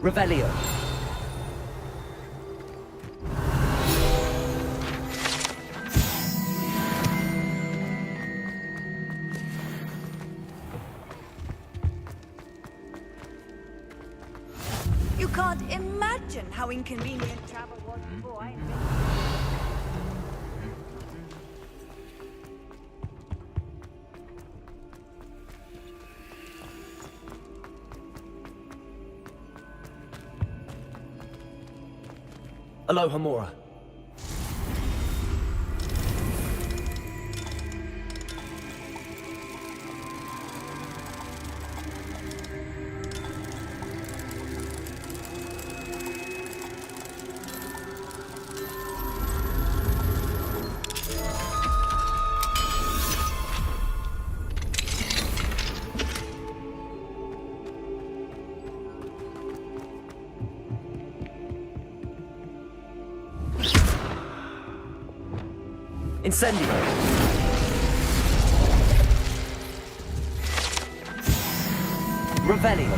Revelio. You can't imagine how inconvenient travel was before I invented. Aloha Mora. Incendio! Revelio!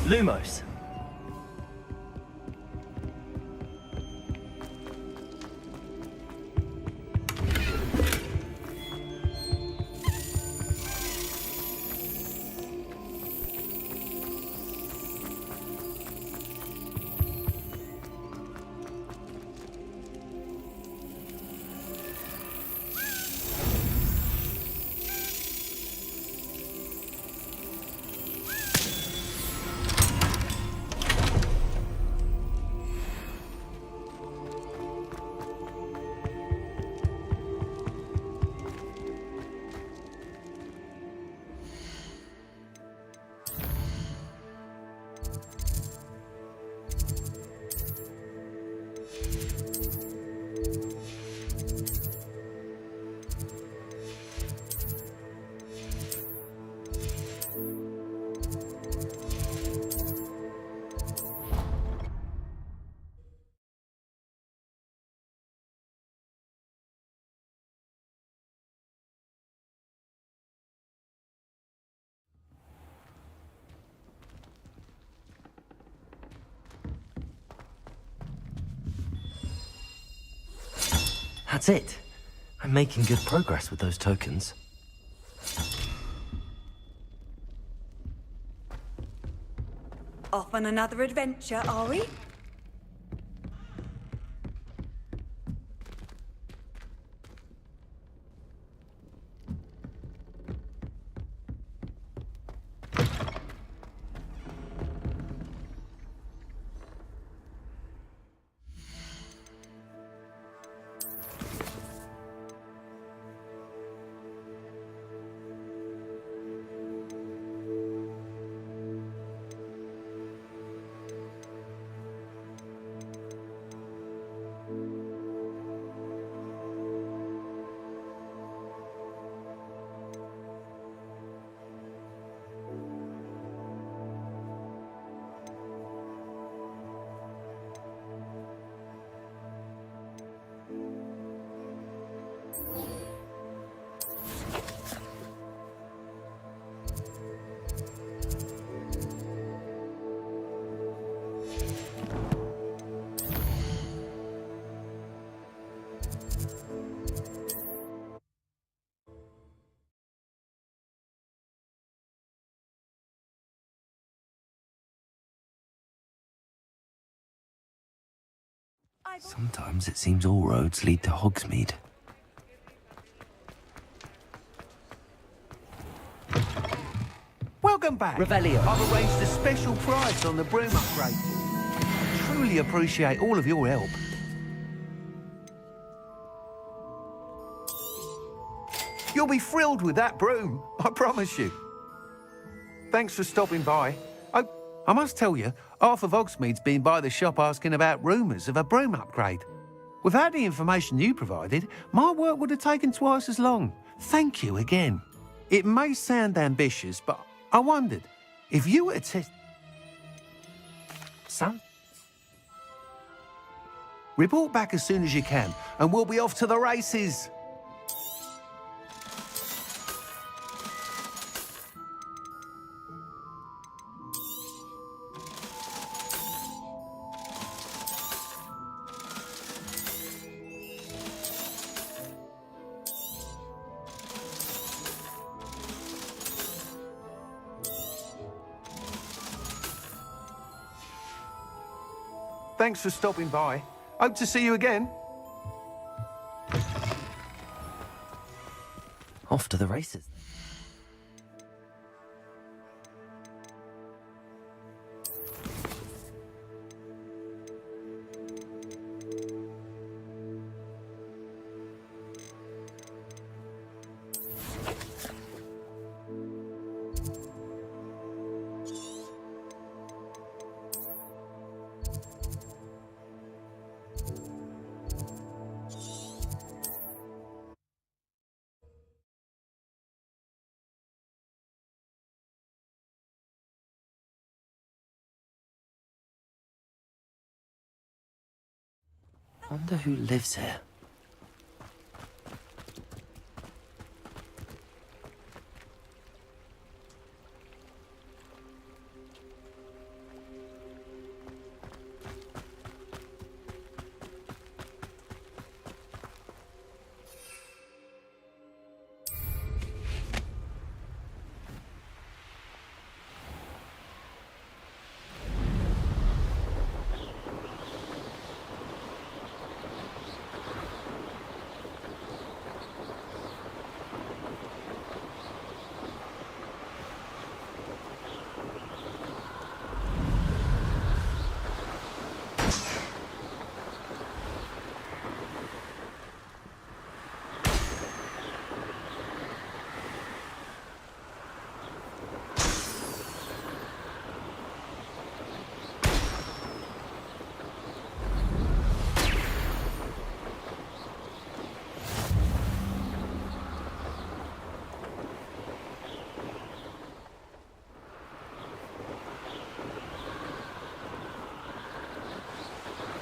Lumos! That's it. I'm making good progress with those tokens. Off on another adventure, are we? Sometimes it seems all roads lead to Hogsmeade. Welcome back. Revelio. I've arranged a special price on the broom upgrade. truly appreciate all of your help. You'll be thrilled with that broom, I promise you. Thanks for stopping by. Oh, I must tell you, half of Hogsmeade's been by the shop asking about rumours of a broom upgrade. Without the information you provided, my work would have taken twice as long. Thank you again. It may sound ambitious, but I wondered, if you were to test... Sam? Report back as soon as you can, and we'll be off to the races. Thanks for stopping by. Hope to see you again. Off to the races. Wonder who lives here.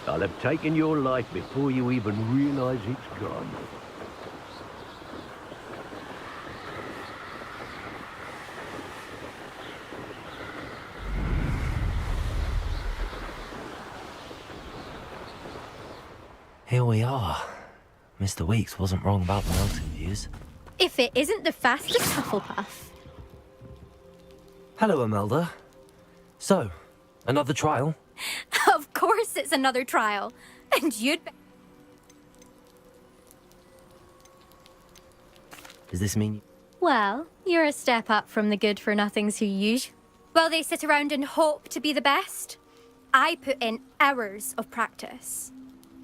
I'll have taken your life before you even realize it's gone. Here we are. Mr. Weeks wasn't wrong about the mountain views. If it isn't the fastest Hufflepuff. Hello, Imelda. So, another trial? Of course it's another trial. And you'd... Does this mean... Well, you're a step up from the good-for-nothings who usually... Well, they sit around and hope to be the best. I put in hours of practice.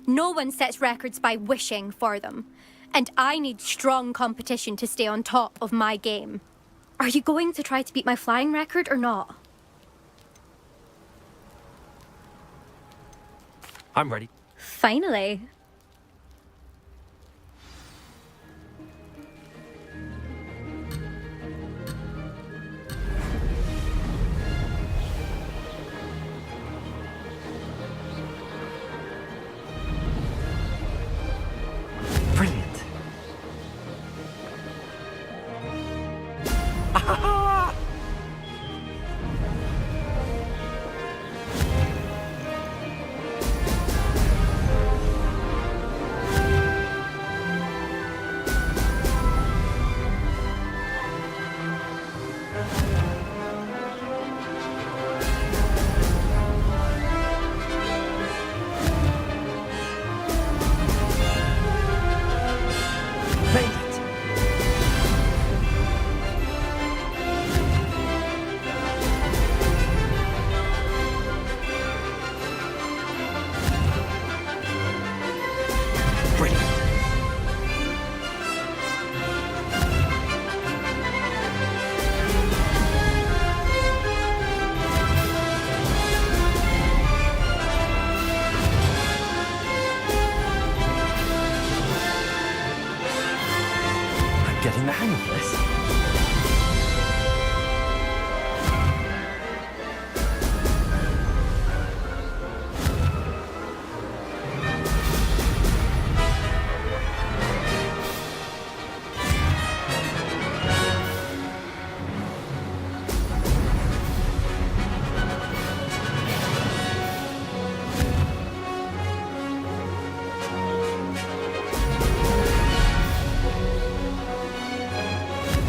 No one sets records by wishing for them. And I need strong competition to stay on top of my game. Are you going to try to beat my flying record or not? I'm ready. Finally. Brilliant. hang of this.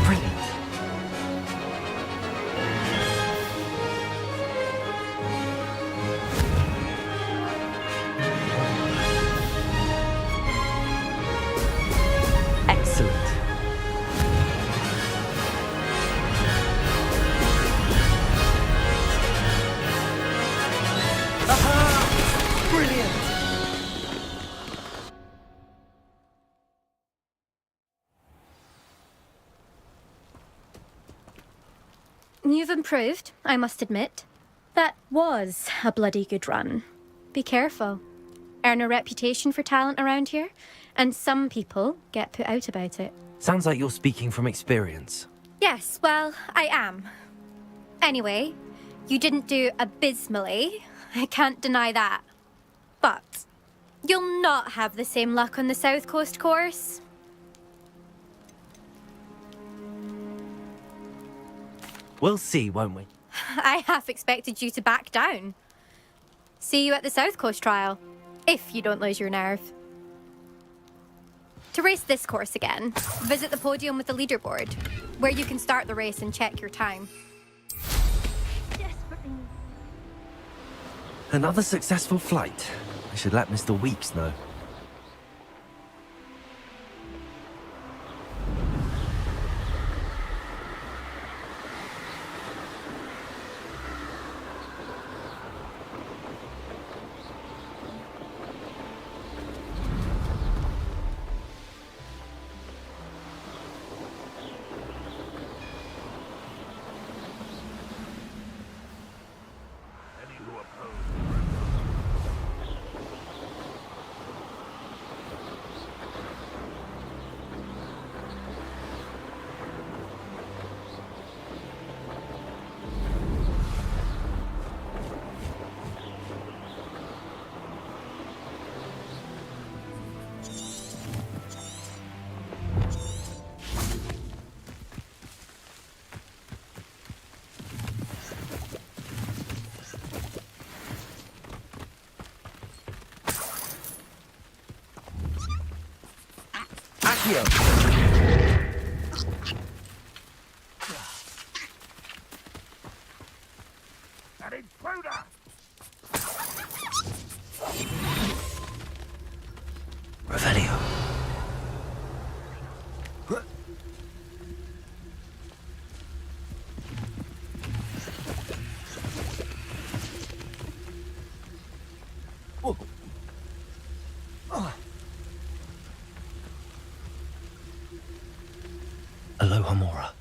Brilliant. Excellent. Aha! Brilliant. You've improved, I must admit. That was a bloody good run. Be careful. Earn a reputation for talent around here, and some people get put out about it. Sounds like you're speaking from experience. Yes, well, I am. Anyway, you didn't do abysmally. I can't deny that. But you'll not have the same luck on the South Coast course. We'll see, won't we? I half expected you to back down. See you at the South Coast trial, if you don't lose your nerve. To race this course again, visit the podium with the leaderboard, where you can start the race and check your time. Another successful flight. I should let Mr. Weeks know. Accio! An intruder! Revelio. Aloha Mora.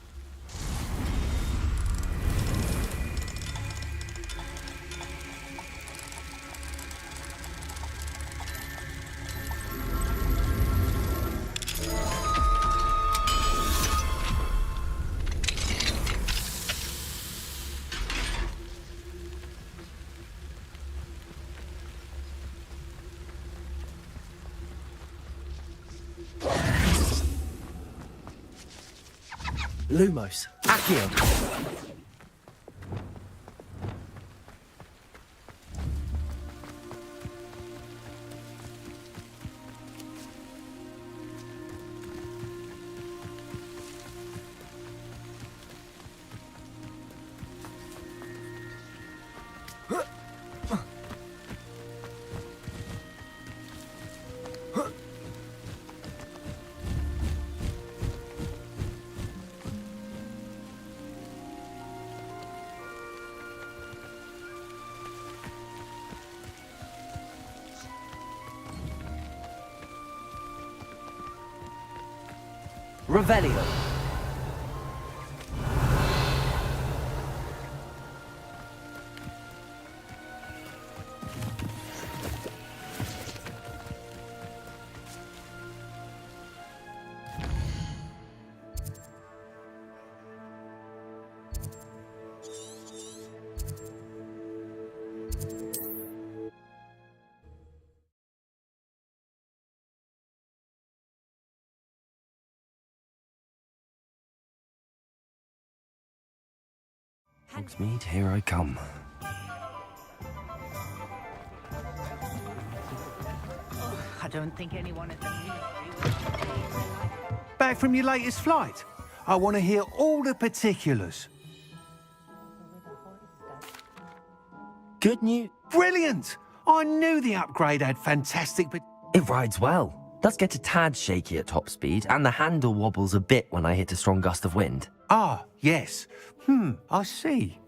Lumos. Accio. Revelio. Hogsmeade, here I come. I don't think anyone at the Ministry will... Back from your latest flight? I want to hear all the particulars. Good news. Brilliant! I knew the upgrade had fantastic, but It rides well. Does get a tad shaky at top speed, and the handle wobbles a bit when I hit a strong gust of wind. ah, yes. I see.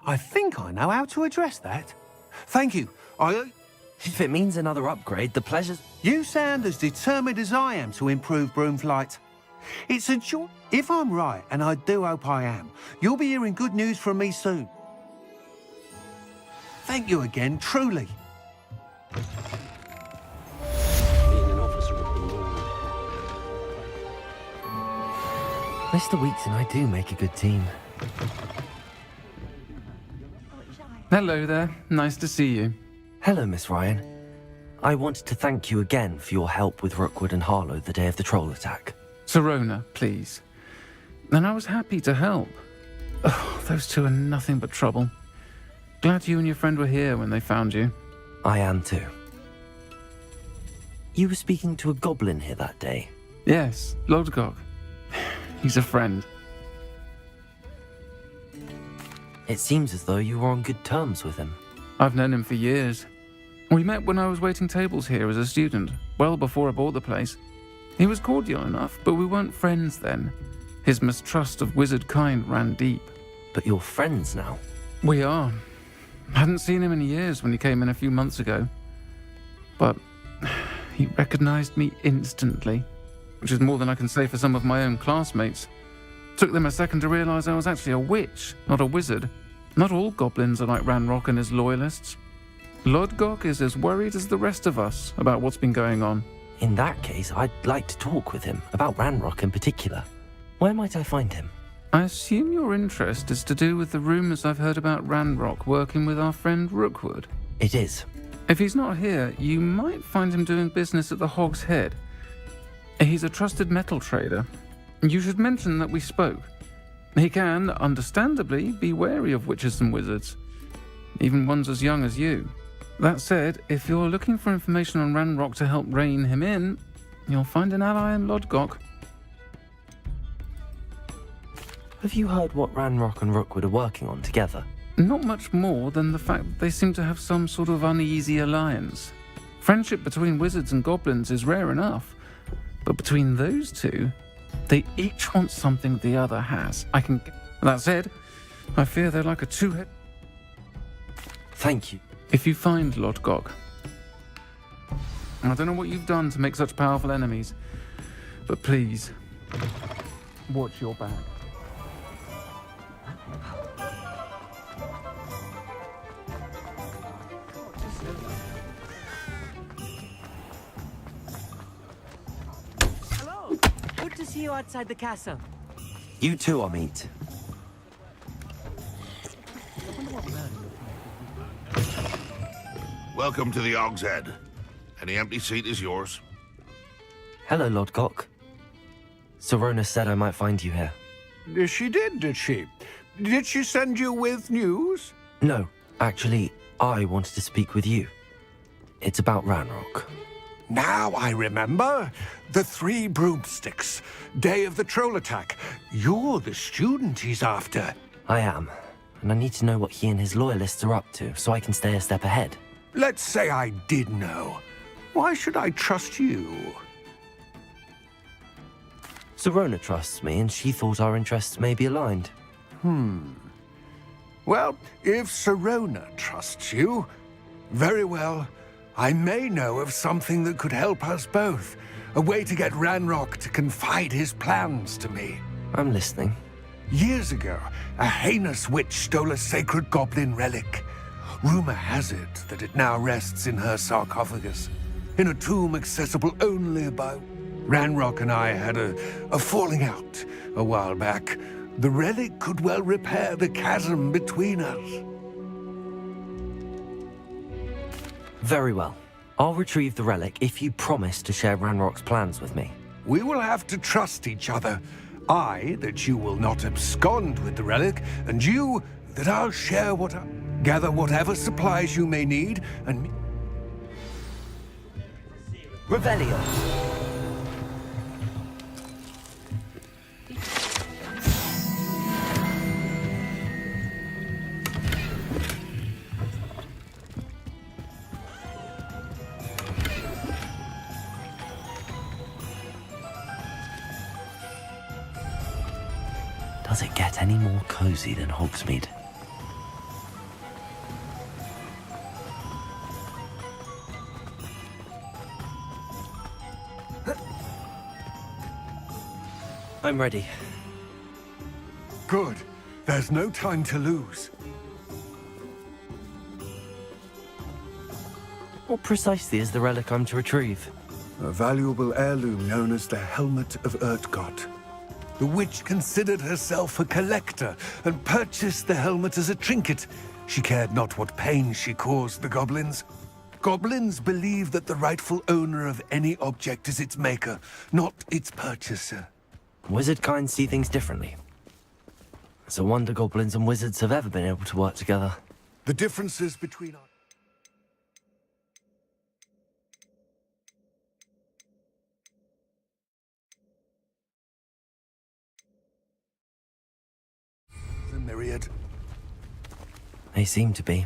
I think I know how to address that. Thank you. If it means another upgrade, the pleasure's... You sound as determined as I am to improve broom flight. It's a joy. If I'm right, and I do hope I am, you'll be hearing good news from me soon. Thank you again, truly. Being an officer of the law. Mr. Weeks and I do make a good team. Hello there. Nice to see you. Hello, Miss Ryan. I wanted to thank you again for your help with Rookwood and Harlow the day of the troll attack. Serona, please. And I was happy to help. Oh, those two are nothing but trouble. Glad you and your friend were here when they found you. I am too. You were speaking to a goblin here that day. Yes, Lodgok. He's a friend. It seems as though you were on good terms with him. I've known him for years. We met when I was waiting tables here as a student, well before I bought the place. He was cordial enough, but we weren't friends then. His mistrust of wizard kind ran deep. But you're friends now. We are. Hadn't seen him in years when he came in a few months ago. But he recognized me instantly, which is more than I can say for some of my own classmates. Took them a second to realize I was actually a witch, not a wizard. Not all goblins are like Ranrock and his loyalists. Lodgok is as worried as the rest of us about what's been going on. In that case, I'd like to talk with him, about Ranrock in particular. Where might I find him? I assume your interest is to do with the rumors I've heard about Ranrock working with our friend Rookwood. It is. If he's not here, you might find him doing business at the Hog's Head. He's a trusted metal trader. You should mention that we spoke. He can, understandably, be wary of witches and wizards, even ones as young as you. That said, if you're looking for information on Ranrock to help rein him in, you'll find an ally in Lodgok. Have you heard what Ranrock and Rookwood are working on together? Not much more than the fact that they seem to have some sort of uneasy alliance. Friendship between wizards and goblins is rare enough, but between those two, they each want something the other has. That said, I fear they're like a two-head... Thank you. If you find Lodgok, I don't know what you've done to make such powerful enemies, but please, watch your back. Hello! Good to see you outside the castle. You too, Amit. Welcome to the Hog's Head. Any empty seat is yours. Hello, Lodgok. Serona said I might find you here. She did she? Did she send you with news? No, actually, I wanted to speak with you. It's about Ranrock. Now I remember. The 3 broomsticks. Day of the troll attack. You're the student he's after. I am, and I need to know what he and his loyalists are up to so I can stay a step ahead. Let's say I did know. Why should I trust you? Serona trusts me, and she thought our interests may be aligned. Well, if Serona trusts you, very well. I may know of something that could help us both. A way to get Ranrock to confide his plans to me. I'm listening. Years ago, a heinous witch stole a sacred goblin relic. Rumor has it that it now rests in her sarcophagus, in a tomb accessible only by... Ranrock and I had a falling out a while back. The relic could well repair the chasm between us. Very well. I'll retrieve the relic if you promise to share Ranrock's plans with me. We will have to trust each other. I, that you will not abscond with the relic, and you, that I'll share gather whatever supplies you may need, and Revelio. Does it get any more cozy than Hogsmeade? I'm ready. good. There's no time to lose. What precisely is the relic I'm to retrieve? A valuable heirloom known as the Helmet of Urtkot. The witch considered herself a collector and purchased the helmet as a trinket. She cared not what pain she caused the goblins. Goblins believe that the rightful owner of any object is its maker, not its purchaser. Wizard kind see things differently. It's a wonder goblins and wizards have ever been able to work together. The differences between our... the myriad. They seem to be.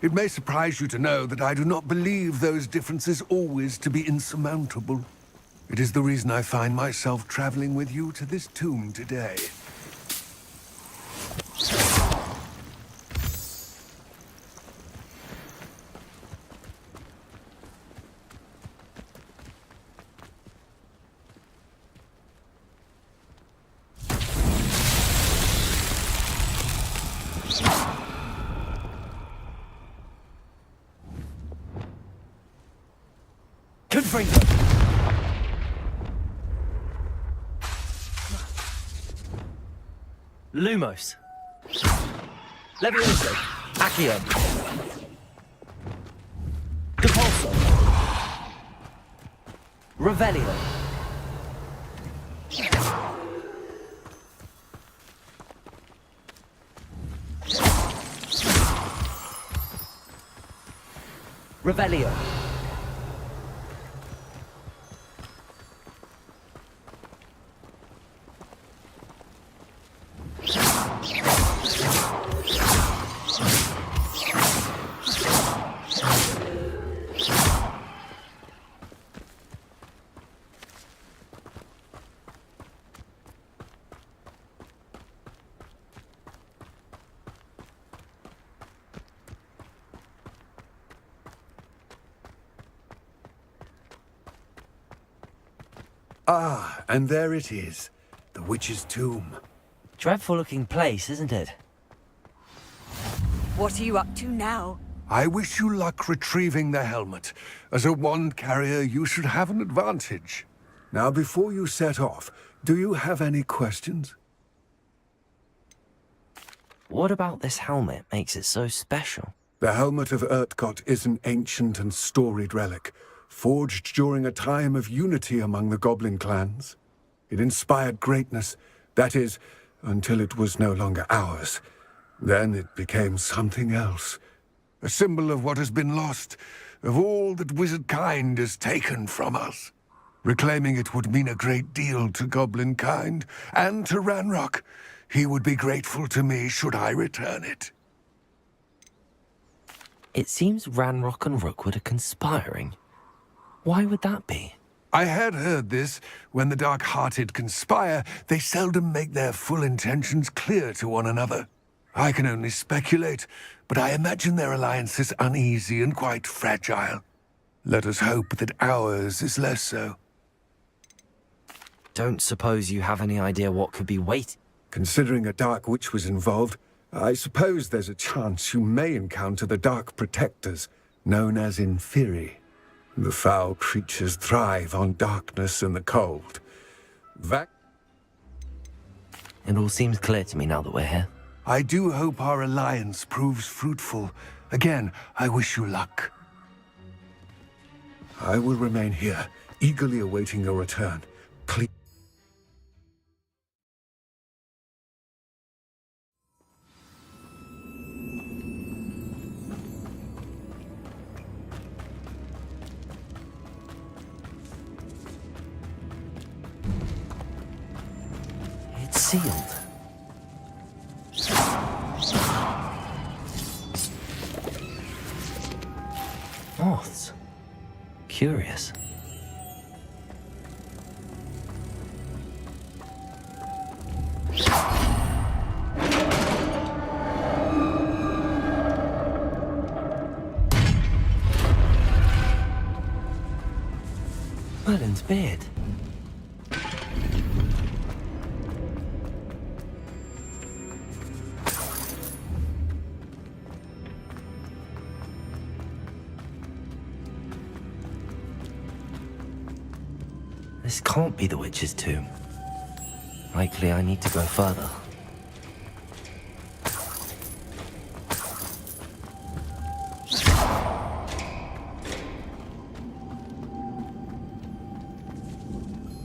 It may surprise you to know that I do not believe those differences always to be insurmountable. It is the reason I find myself traveling with you to this tomb today. Confringo! Lumos. Levioso. Accio. Depulso. Revelio. Revelio. Ah, and there it is. The witch's tomb. Dreadful looking place, isn't it? What are you up to now? I wish you luck retrieving the helmet. As a wand carrier, you should have an advantage. Now, before you set off, do you have any questions? What about this helmet makes it so special? The Helmet of Urtkot is an ancient and storied relic, forged during a time of unity among the goblin clans. It inspired greatness, that is, until it was no longer ours. Then it became something else. A symbol of what has been lost, of all that wizard kind has taken from us. Reclaiming it would mean a great deal to goblin kind, and to Ranrock. He would be grateful to me should I return it. It seems Ranrock and Rookwood are conspiring. Why would that be? I had heard this. When the dark-hearted conspire, they seldom make their full intentions clear to one another. I can only speculate, but I imagine their alliance is uneasy and quite fragile. Let us hope that ours is less so. Don't suppose you have any idea what could be waiting? Considering a Dark Witch was involved, I suppose there's a chance you may encounter the Dark Protectors, known as Inferi. The foul creatures thrive on darkness and the cold. It all seems clear to me now that we're here. I do hope our alliance proves fruitful. Again, I wish you luck. I will remain here, eagerly awaiting your return. Please. sealed. Moths. Curious. Merlin's beard. This can't be the witch's tomb. Likely I need to go further.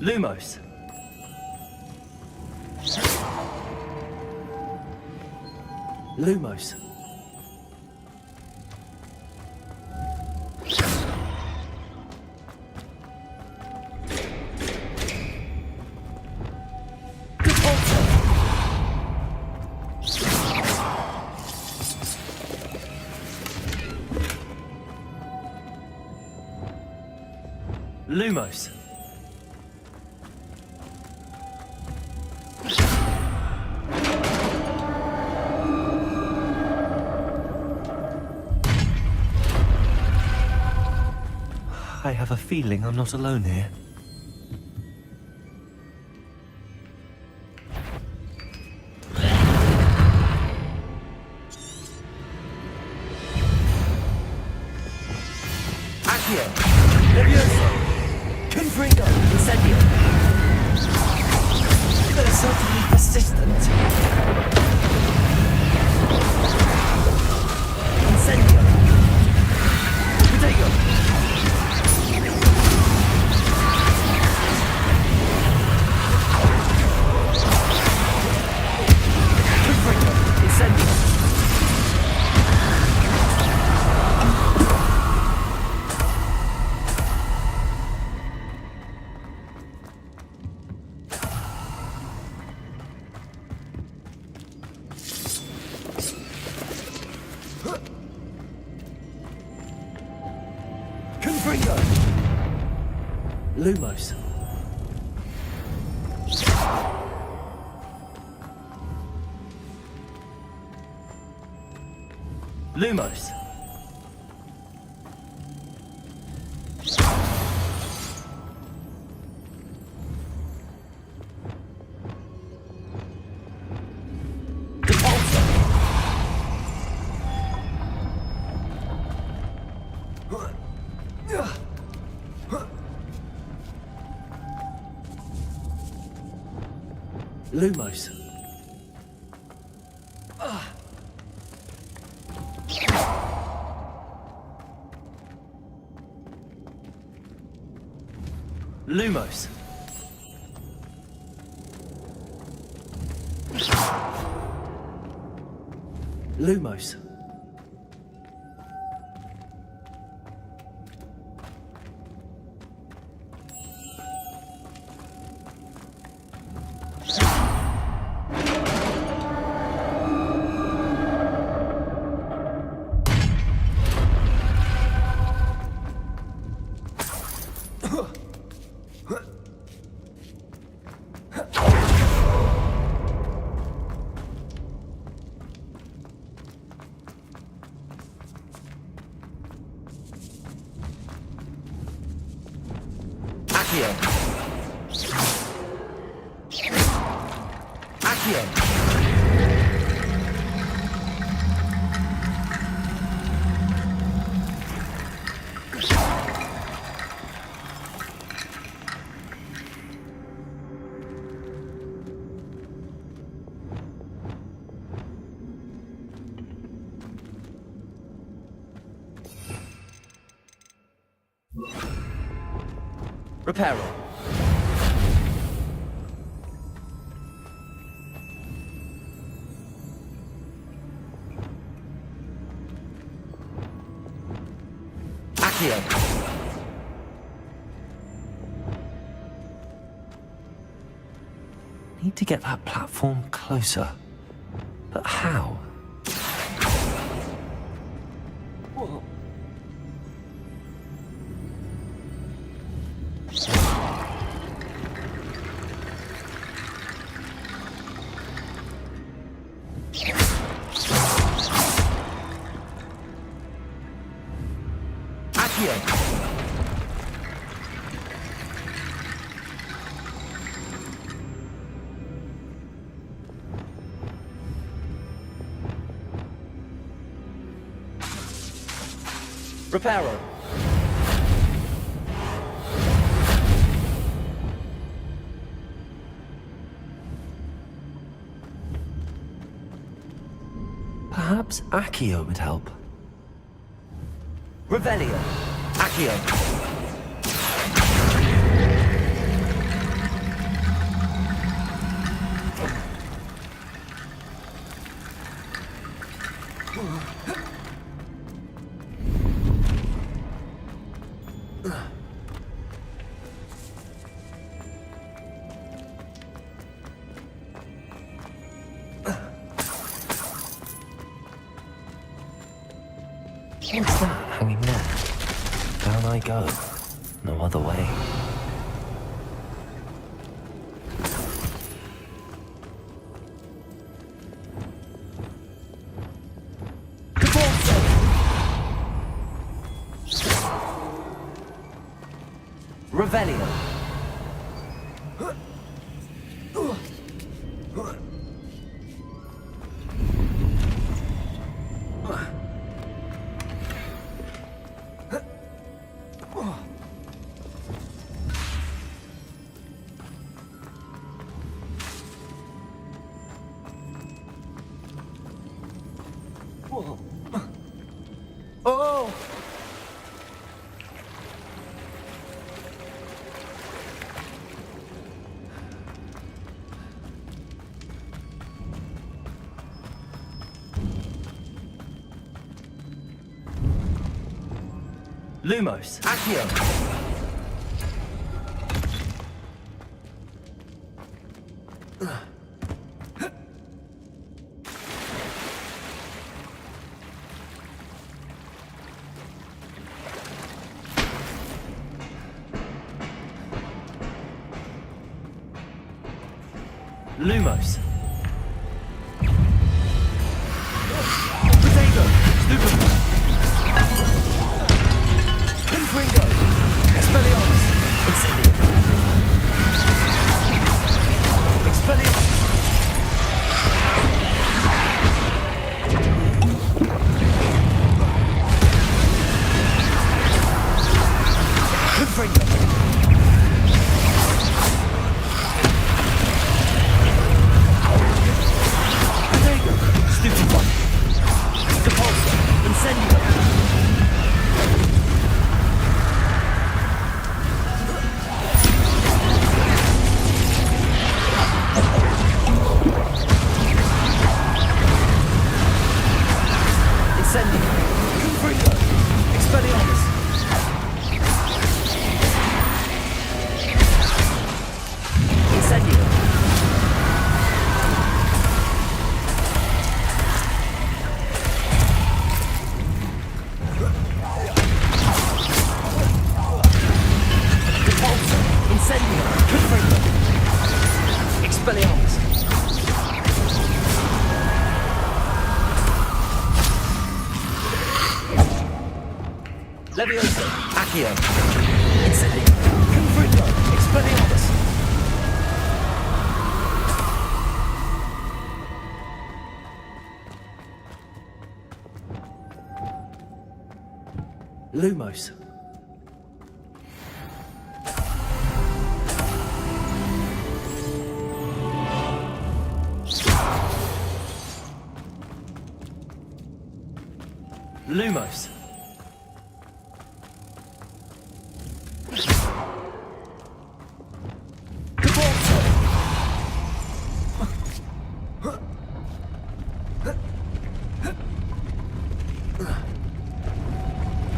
Lumos. Lumos. Lumos. I have a feeling I'm not alone here. Accio! Levioso! Confringo! Incendio! They're certainly persistent. Incendio! Potato! Confringo! Lumos. Lumos. Lumos. Lumos. Lumos. Accio. Accio. Reparo. Accio. Need to get that platform closer. But how? Whoa. Reparo. Perhaps Accio would help. Revelio. Accio. What's that hanging there? Down I go. No other way. Revelio. Oh! Lumos. Accio. Lumos. Potato. Stupid. Pinfringo. Expelliarmus. Incendio. Expelliarmus. Pinfringo. Stupid one. Depulso. Incendio. Incendio. Confringo. Expelliarmus. Incendio. Depulso. Incendio. Confringo. Expelliarmus. Levioso. Accio. Incendio. Confringo. Expelliarmus. Lumos. Lumos.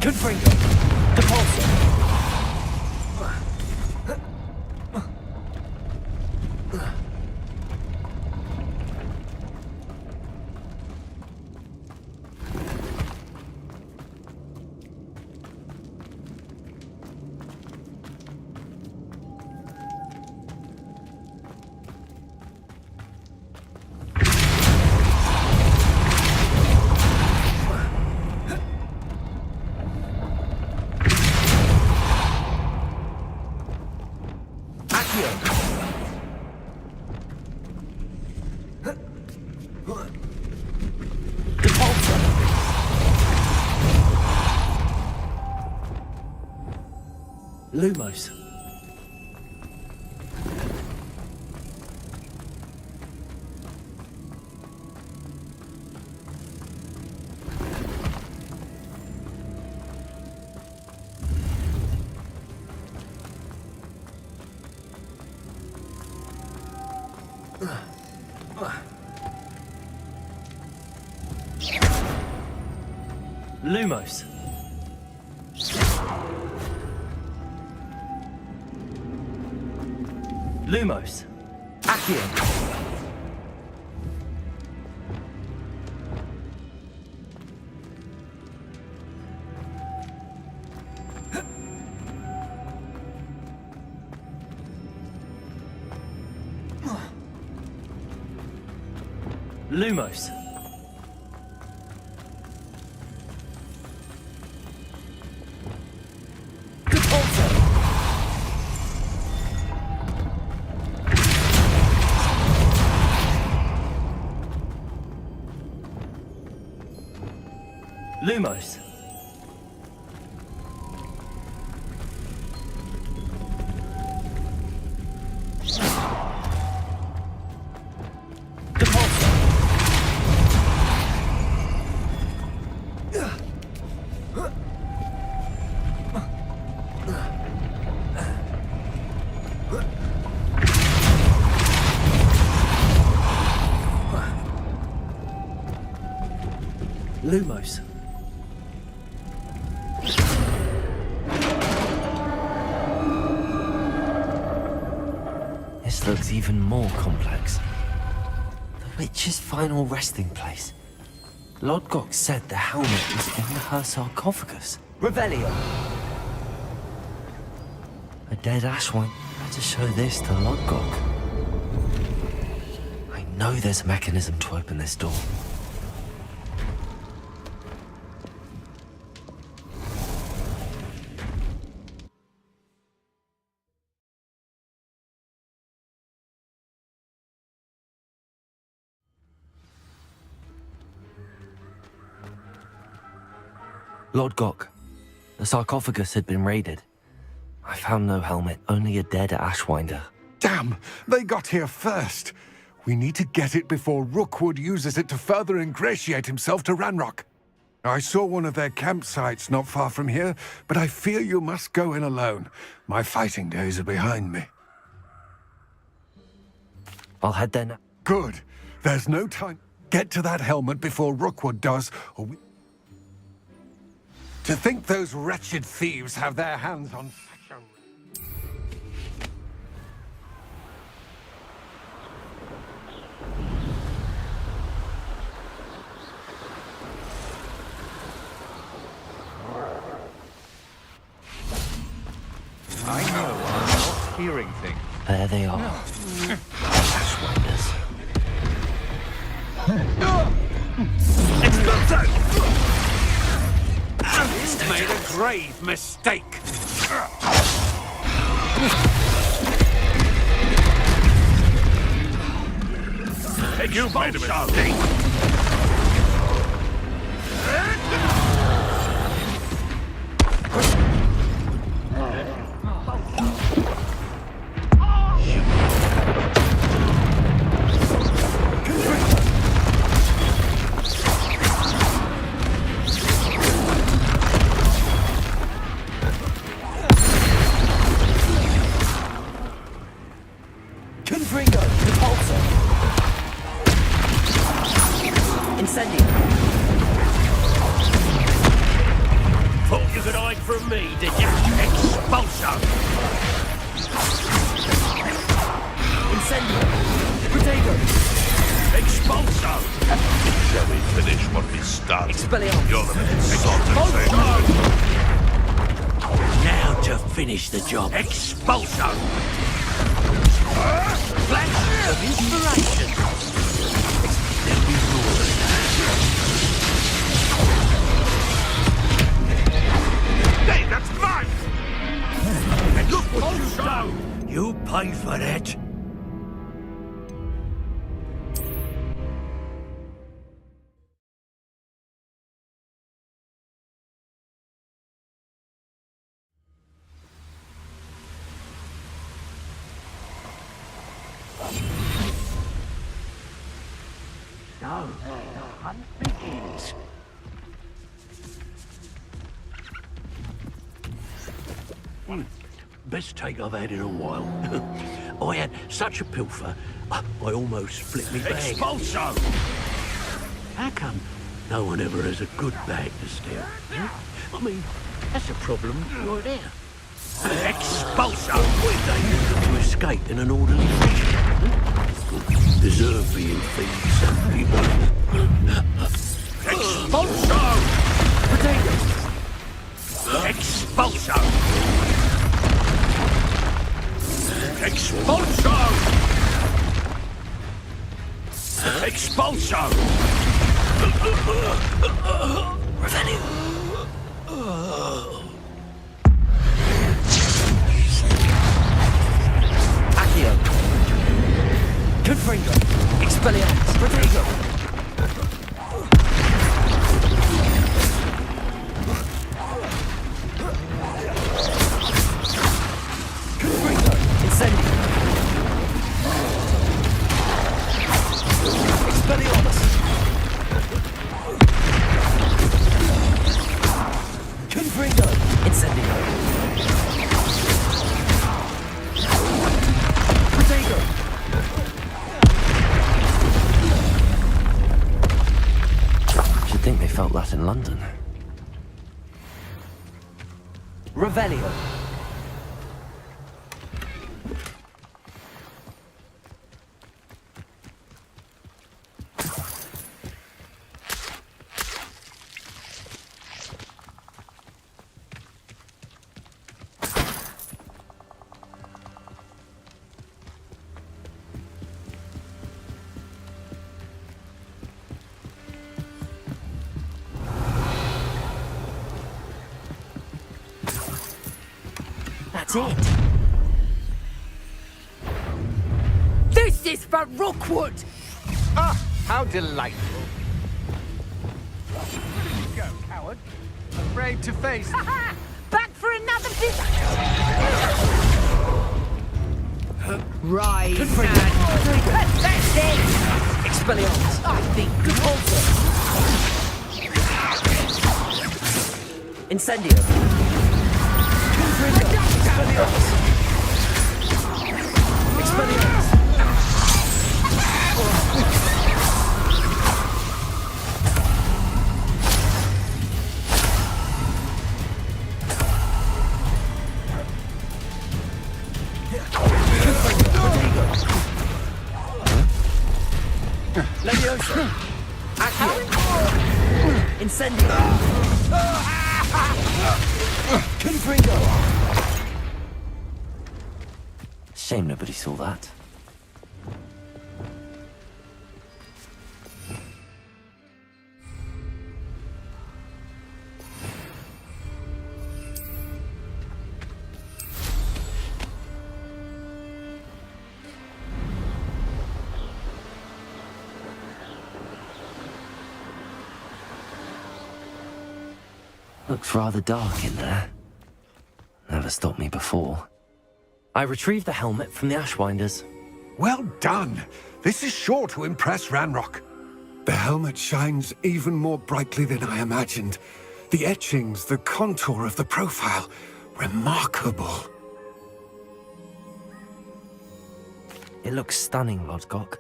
Confringo. Depulso. Lumos. Lumos. Lumos. Accio. Lumos. Lumos. Lumos. This looks even more complex. The witch's final resting place. Lodgok said the helmet was in her sarcophagus. Revelio. A dead Ashwine. Better show this to Lodgok. I know there's a mechanism to open this door. Lord Gok, the sarcophagus had been raided. I found no helmet, only a dead Ashwinder. Damn! They got here first. We need to get it before Rookwood uses it to further ingratiate himself to Ranrock. I saw one of their campsites not far from here, but I fear you must go in alone. My fighting days are behind me. I'll head there now. Good. There's no time. Get to that helmet before Rookwood does, or we... To think those wretched thieves have their hands on such a... I know, I'm not hearing things. There they are. Ashwinders. You've made a grave mistake. You made a mistake. Confringo. Repulsor. Incendio. Thought you could hide from me, did you? Expulso! Incendio. Protego. Expulso! Shall we finish what we started? Expelliarmus. You're the man sorted. Now to finish the job. Expulso! Flash of inspiration! There'll be more than that. Hey, that's mine! And look what you've done! You pay for that! Best take I've had in a while. I had such a pilfer, I almost flipped me bag. Expulso! How come no one ever has a good bag to steal? Huh? I mean, that's a problem right there. Expulso! What they use to escape in an orderly fashion? Deserve being thieves, some people. Expulso! Potatoes! Expulso! Expulso! Expulso! Revenue! Accio. Confringo. Expelliarmus. Protego. Confringo. Incendio. Expelliarmus. Confringo. Incendio. Protego. You'd think they felt that in London. Revelio. That's it. This is for Rookwood! Ah, how delightful. Go, coward. Afraid to face. Back for another visit! Right, that's it! Expelliarmus. I think Repulsor. Incendio. Confringo. Expelliarmus. Expelliarmus. Leviosa. Accio. Incendio. Confringo. Shame nobody saw that. Looks rather dark in there. Never stopped me before. I retrieved the helmet from the Ashwinders. Well done. This is sure to impress Ranrock. The helmet shines even more brightly than I imagined. The etchings, the contour of the profile. Remarkable. It looks stunning, Lodgok.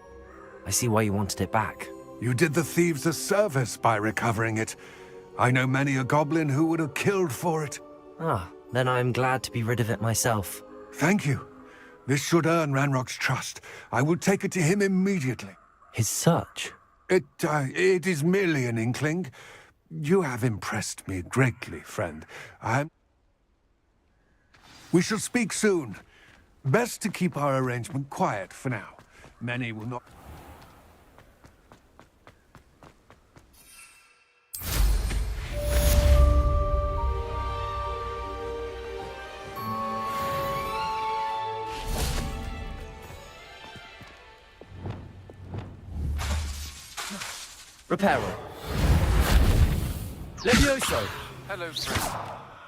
I see why you wanted it back. You did the thieves a service by recovering it. I know many a goblin who would have killed for it. Ah, then I am glad to be rid of it myself. Thank you. This should earn Ranrock's trust. I will take it to him immediately. His search? It is merely an inkling. You have impressed me greatly, friend. We shall speak soon. Best to keep our arrangement quiet for now. Many will not... Reparo. Levioso. Hello, friend.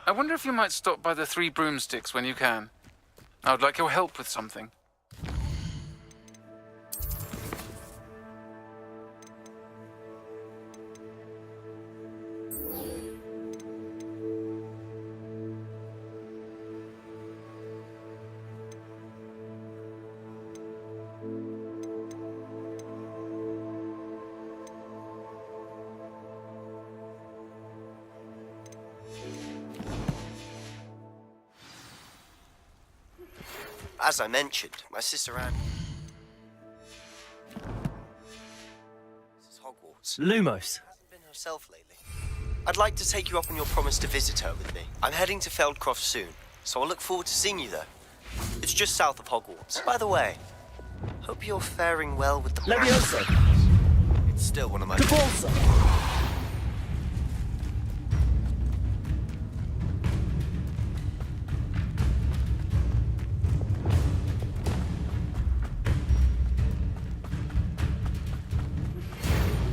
I wonder if you might stop by the Three Broomsticks when you can. I would like your help with something. as I mentioned, my sister Anne... This is Hogwarts. Lumos. Hasn't been herself lately. I'd like to take you up on your promise to visit her with me. I'm heading to Feldcroft soon, so I'll look forward to seeing you there. It's just south of Hogwarts. By the way, hope you're faring well with the... Leviosa. It's still one of my... Cabalsa.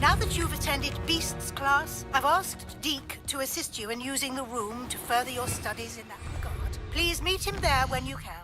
Now that you've attended Beasts class, I've asked Deke to assist you in using the room to further your studies in that regard. Please meet him there when you can.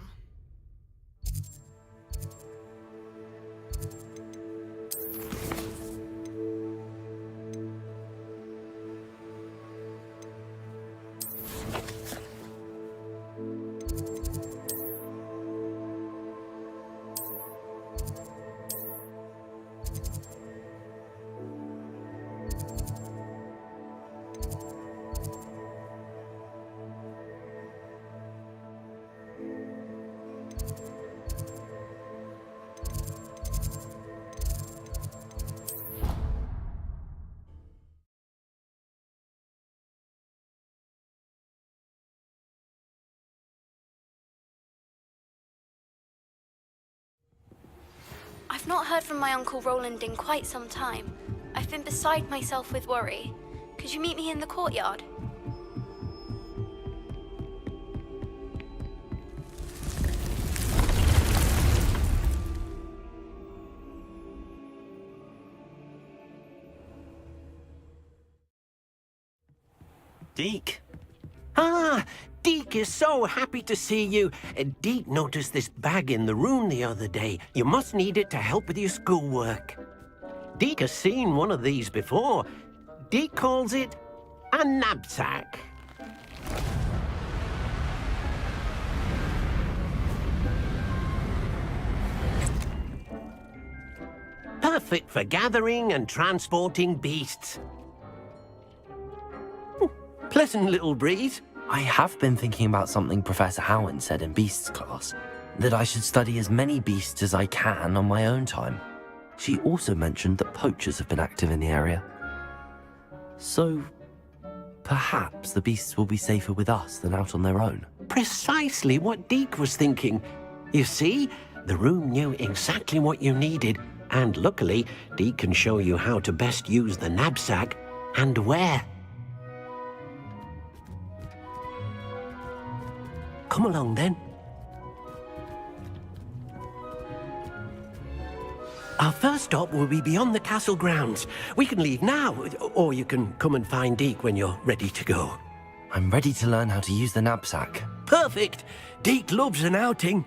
I've not heard from my Uncle Roland in quite some time. I've been beside myself with worry. Could you meet me in the courtyard? Deke. Ah, Deke is so happy to see you. Deke noticed this bag in the room the other day. You must need it to help with your schoolwork. Deke has seen one of these before. Deke calls it a knapsack. Perfect for gathering and transporting beasts. Pleasant little breeze. I have been thinking about something Professor Howard said in Beasts class, that I should study as many beasts as I can on my own time. She also mentioned that poachers have been active in the area. So, perhaps the beasts will be safer with us than out on their own. Precisely what Deke was thinking. You see, the room knew exactly what you needed, and luckily, Deke can show you how to best use the knapsack and where. Come along, then. Our first stop will be beyond the castle grounds. We can leave now, or you can come and find Deke when you're ready to go. I'm ready to learn how to use the knapsack. Perfect! Deke loves an outing.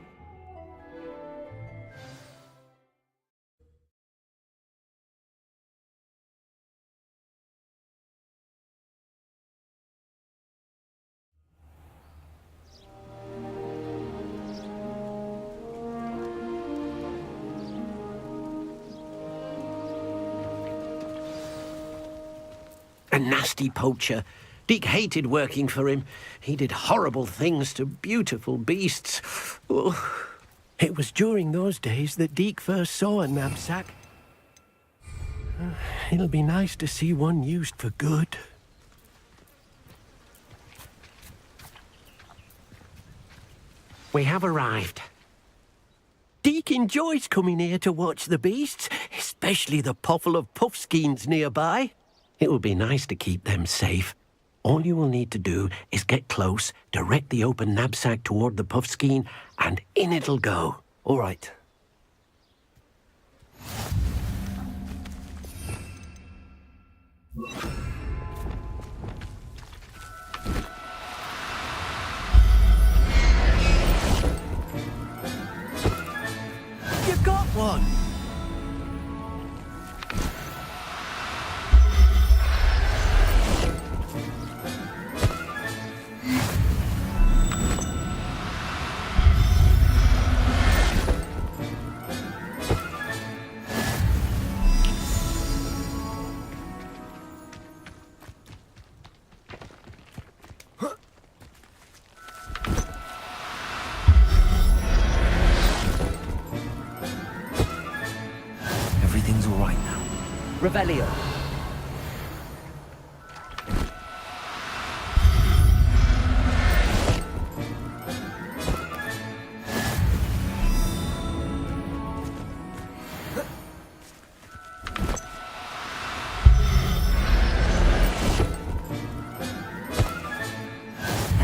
A nasty poacher. Deke hated working for him. He did horrible things to beautiful beasts. Oh, it was during those days that Deke first saw a knapsack. It'll be nice to see one used for good. We have arrived. Deke enjoys coming here to watch the beasts, especially the puffle of puffskeins nearby. It will be nice to keep them safe. All you will need to do is get close, direct the open knapsack toward the puffskein, and in it'll go. All right. You got one! Revelio.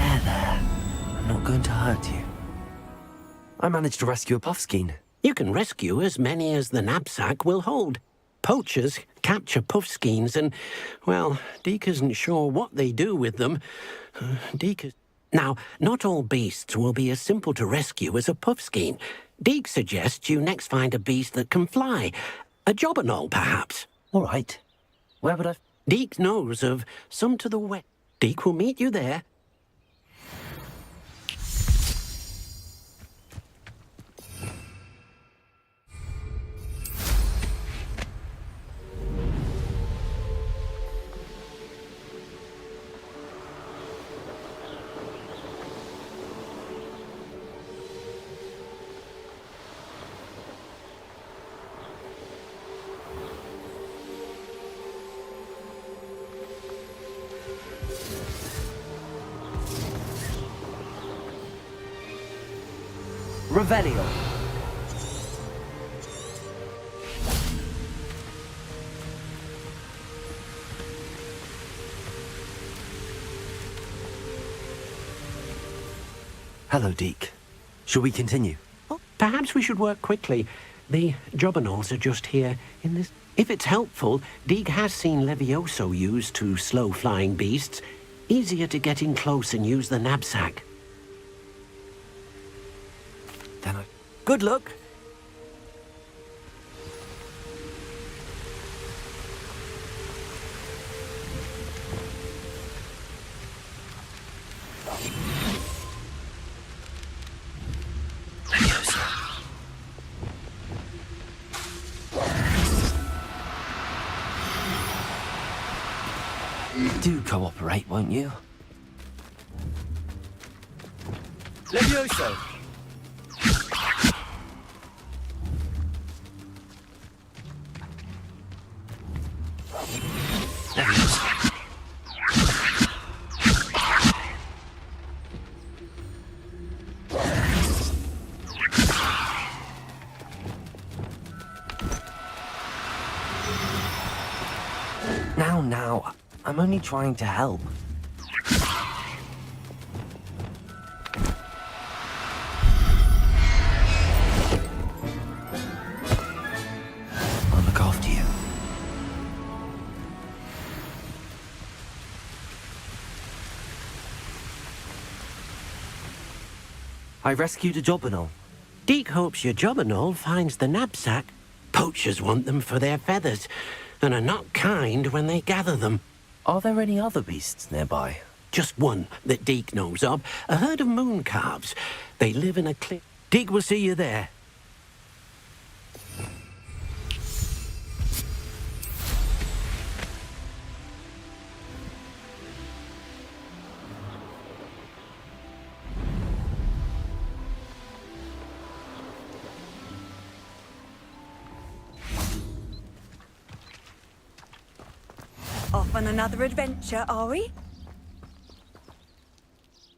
There. I'm not going to hurt you. I managed to rescue a puffskein. You can rescue as many as the knapsack will hold. Poachers capture puffskeins and, well, Deke isn't sure what they do with them. Deke is... Now, not all beasts will be as simple to rescue as a puffskein. Deke suggests you next find a beast that can fly. A jobberknoll, perhaps. All right. Where would I... Deke knows of some to the west. Deke will meet you there. Revelio. Hello, Deke. Shall we continue? Oh, perhaps we should work quickly. The jobberknolls are just here in this... If it's helpful, Deke has seen Levioso used to slow flying beasts. Easier to get in close and use the knapsack. Then I... Good luck. Do cooperate, won't you? Levioso! Now, I'm only trying to help. I'll look after you. I rescued a jobberknoll. Deke hopes your jobberknoll finds the knapsack. Poachers want them for their feathers, and are not kind when they gather them. Are there any other beasts nearby? Just one that Deke knows of, a herd of moon calves. They live in a cliff. Deke will see you there. Off on another adventure, are we?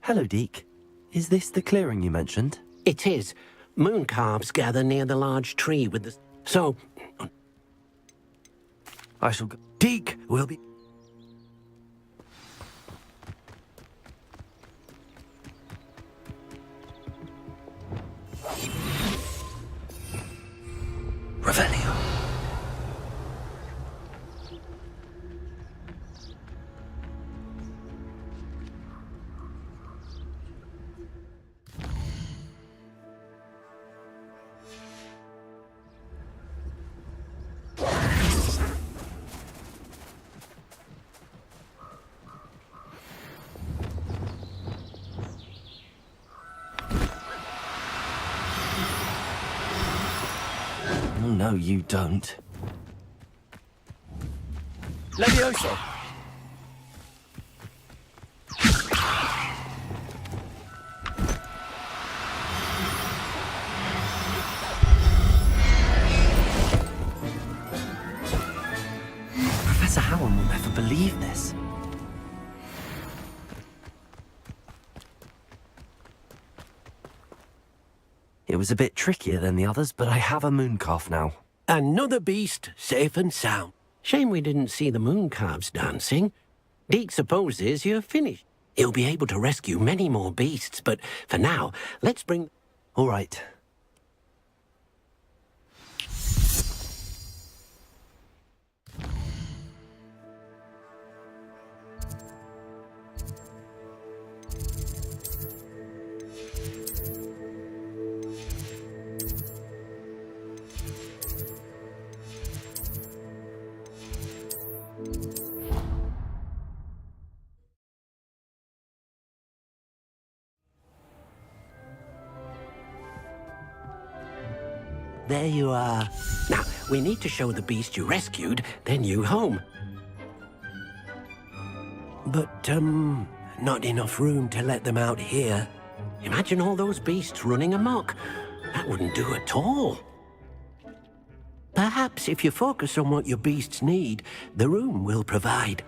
Hello, Deke. Is this the clearing you mentioned? It is. Moon calves gather near the large tree with the... So... I shall go... Deke will be... Revelio. Oh, no, you don't. Levioso! It was a bit trickier than the others, but I have a moon calf now. Another beast safe and sound. Shame we didn't see the moon calves dancing. Deke supposes you're finished. He'll be able to rescue many more beasts, but for now, let's bring... All right. There you are. Now, we need to show the beast you rescued their new home. But, not enough room to let them out here. Imagine all those beasts running amok. That wouldn't do at all. Perhaps if you focus on what your beasts need, the room will provide.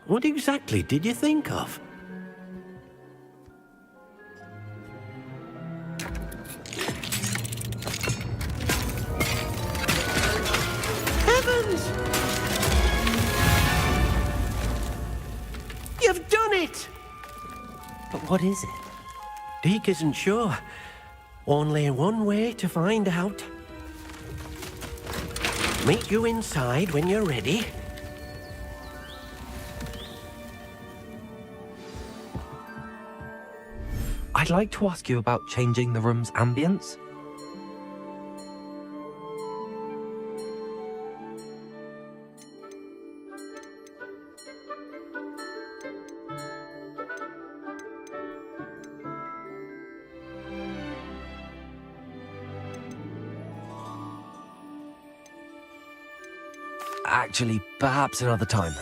What exactly did you think of? Heavens! You've done it! But what is it? Deke isn't sure. Only one way to find out. Meet you inside when you're ready. I'd like to ask you about changing the room's ambience. Actually, perhaps another time.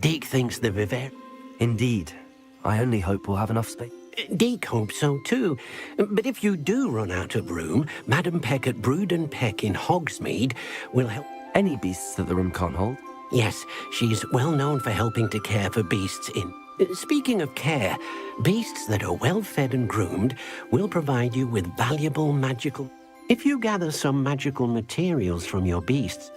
Deke thinks the Viver... Indeed. I only hope we'll have enough space. Deke hopes so too. But if you do run out of room, Madam Peck at Brood and Peck in Hogsmeade will help... Any beasts that the room can't hold? Yes, she's well known for helping to care for beasts in... Speaking of care, beasts that are well fed and groomed will provide you with valuable magical... If you gather some magical materials from your beasts...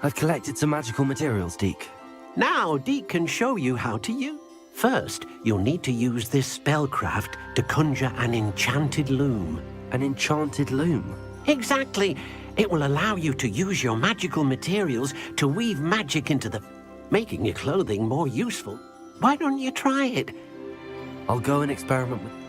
I've collected some magical materials, Deke. Now, Deke can show you how to use. First, you'll need to use this spellcraft to conjure an enchanted loom. An enchanted loom? Exactly. It will allow you to use your magical materials to weave magic into making your clothing more useful. Why don't you try it? I'll go and experiment with...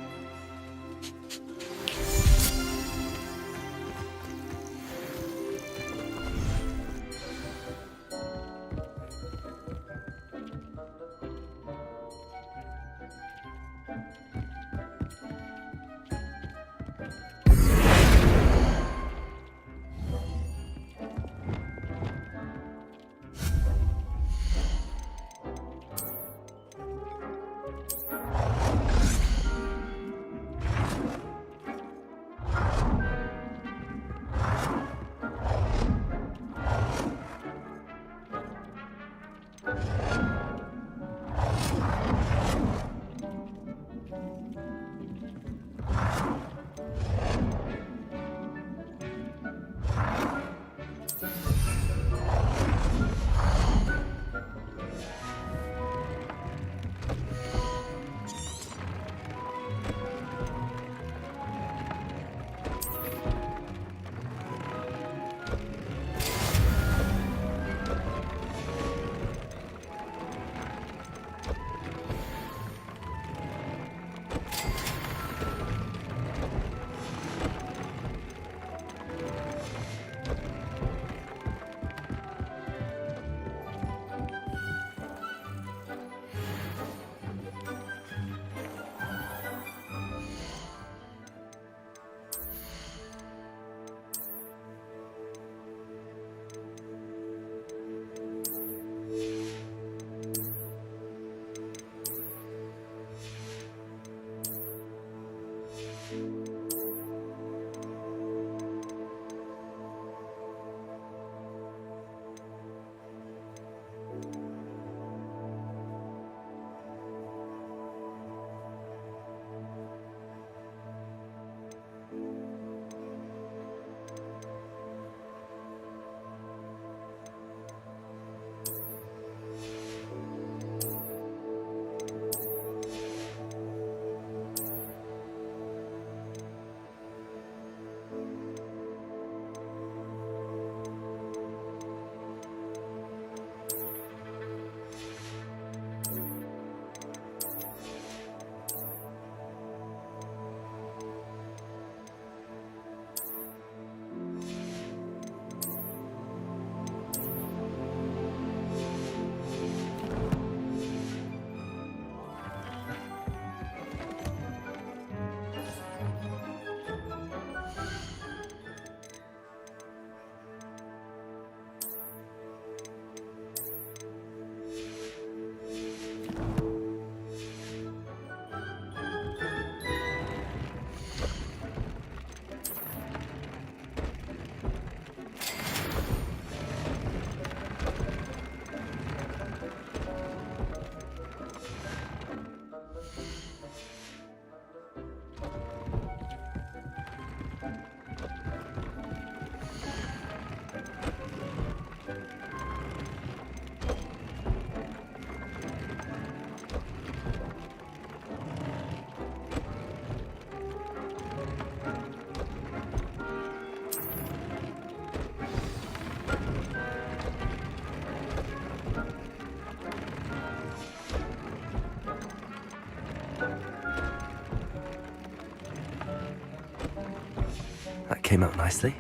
That came out nicely.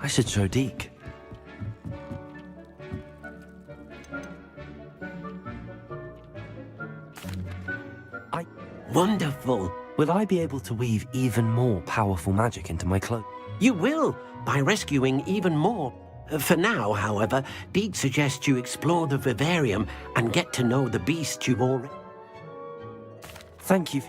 I should show Deke. Wonderful. Will I be able to weave even more powerful magic into my cloak? You will, by rescuing even more. For now, however, Deke suggests you explore the vivarium and get to know the beast you've already... Thank you.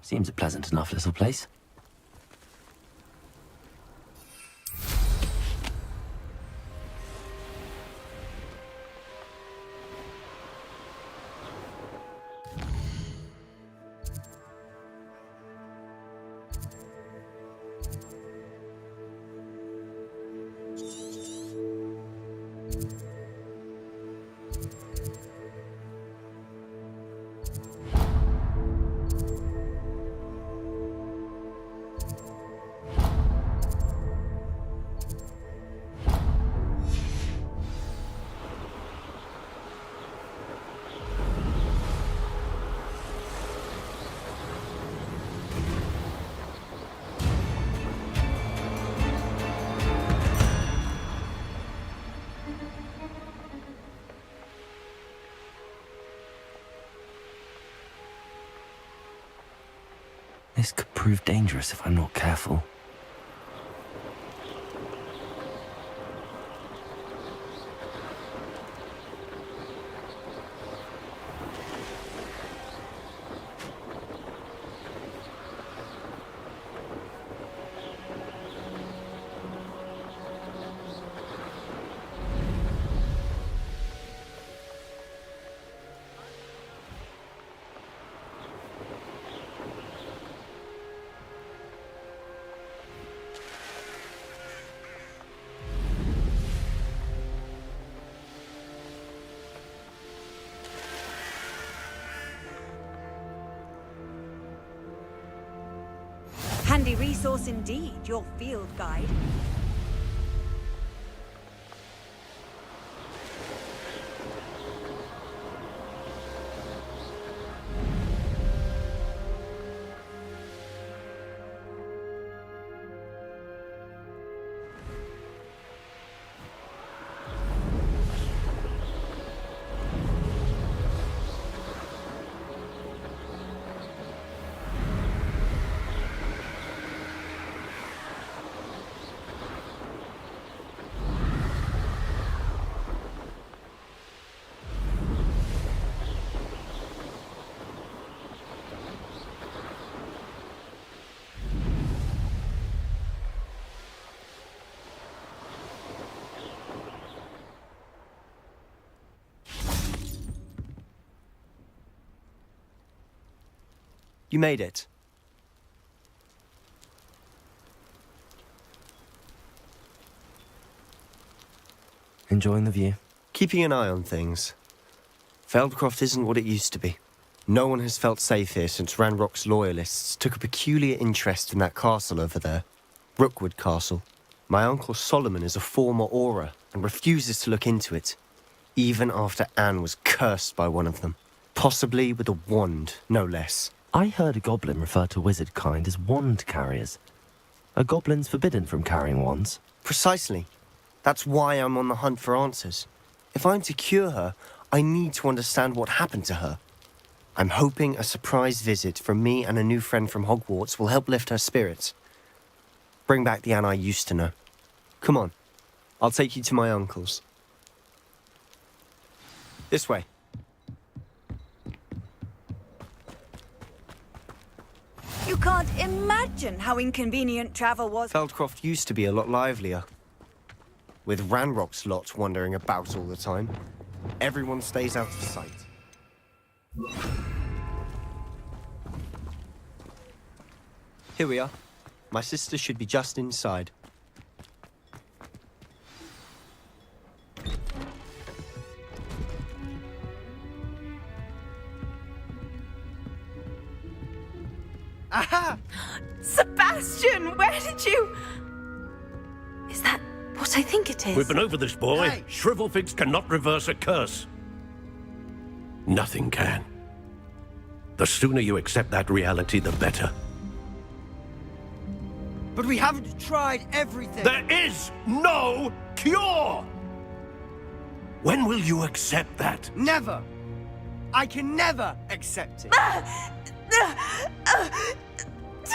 Seems a pleasant enough little place. This could prove dangerous if I'm not careful. Handy resource indeed, your field guide. You made it. Enjoying the view? Keeping an eye on things. Feldcroft isn't what it used to be. No one has felt safe here since Ranrock's loyalists took a peculiar interest in that castle over there. Rookwood Castle. My uncle Solomon is a former Auror and refuses to look into it, even after Anne was cursed by one of them. Possibly with a wand, no less. I heard a goblin refer to wizard kind as wand carriers. Are goblins forbidden from carrying wands? Precisely. That's why I'm on the hunt for answers. If I'm to cure her, I need to understand what happened to her. I'm hoping a surprise visit from me and a new friend from Hogwarts will help lift her spirits. Bring back the Anne I used to know. Come on, I'll take you to my uncle's. This way. You can't imagine how inconvenient travel was. Feldcroft used to be a lot livelier. With Ranrock's lot wandering about all the time, everyone stays out of sight. Here we are. My sister should be just inside. Aha! Sebastian, where did you... Is that what I think it is? We've been over this, boy. Hey. Shrivelfigs cannot reverse a curse. Nothing can. The sooner you accept that reality, the better. But we haven't tried everything. There is no cure! When will you accept that? Never. I can never accept it.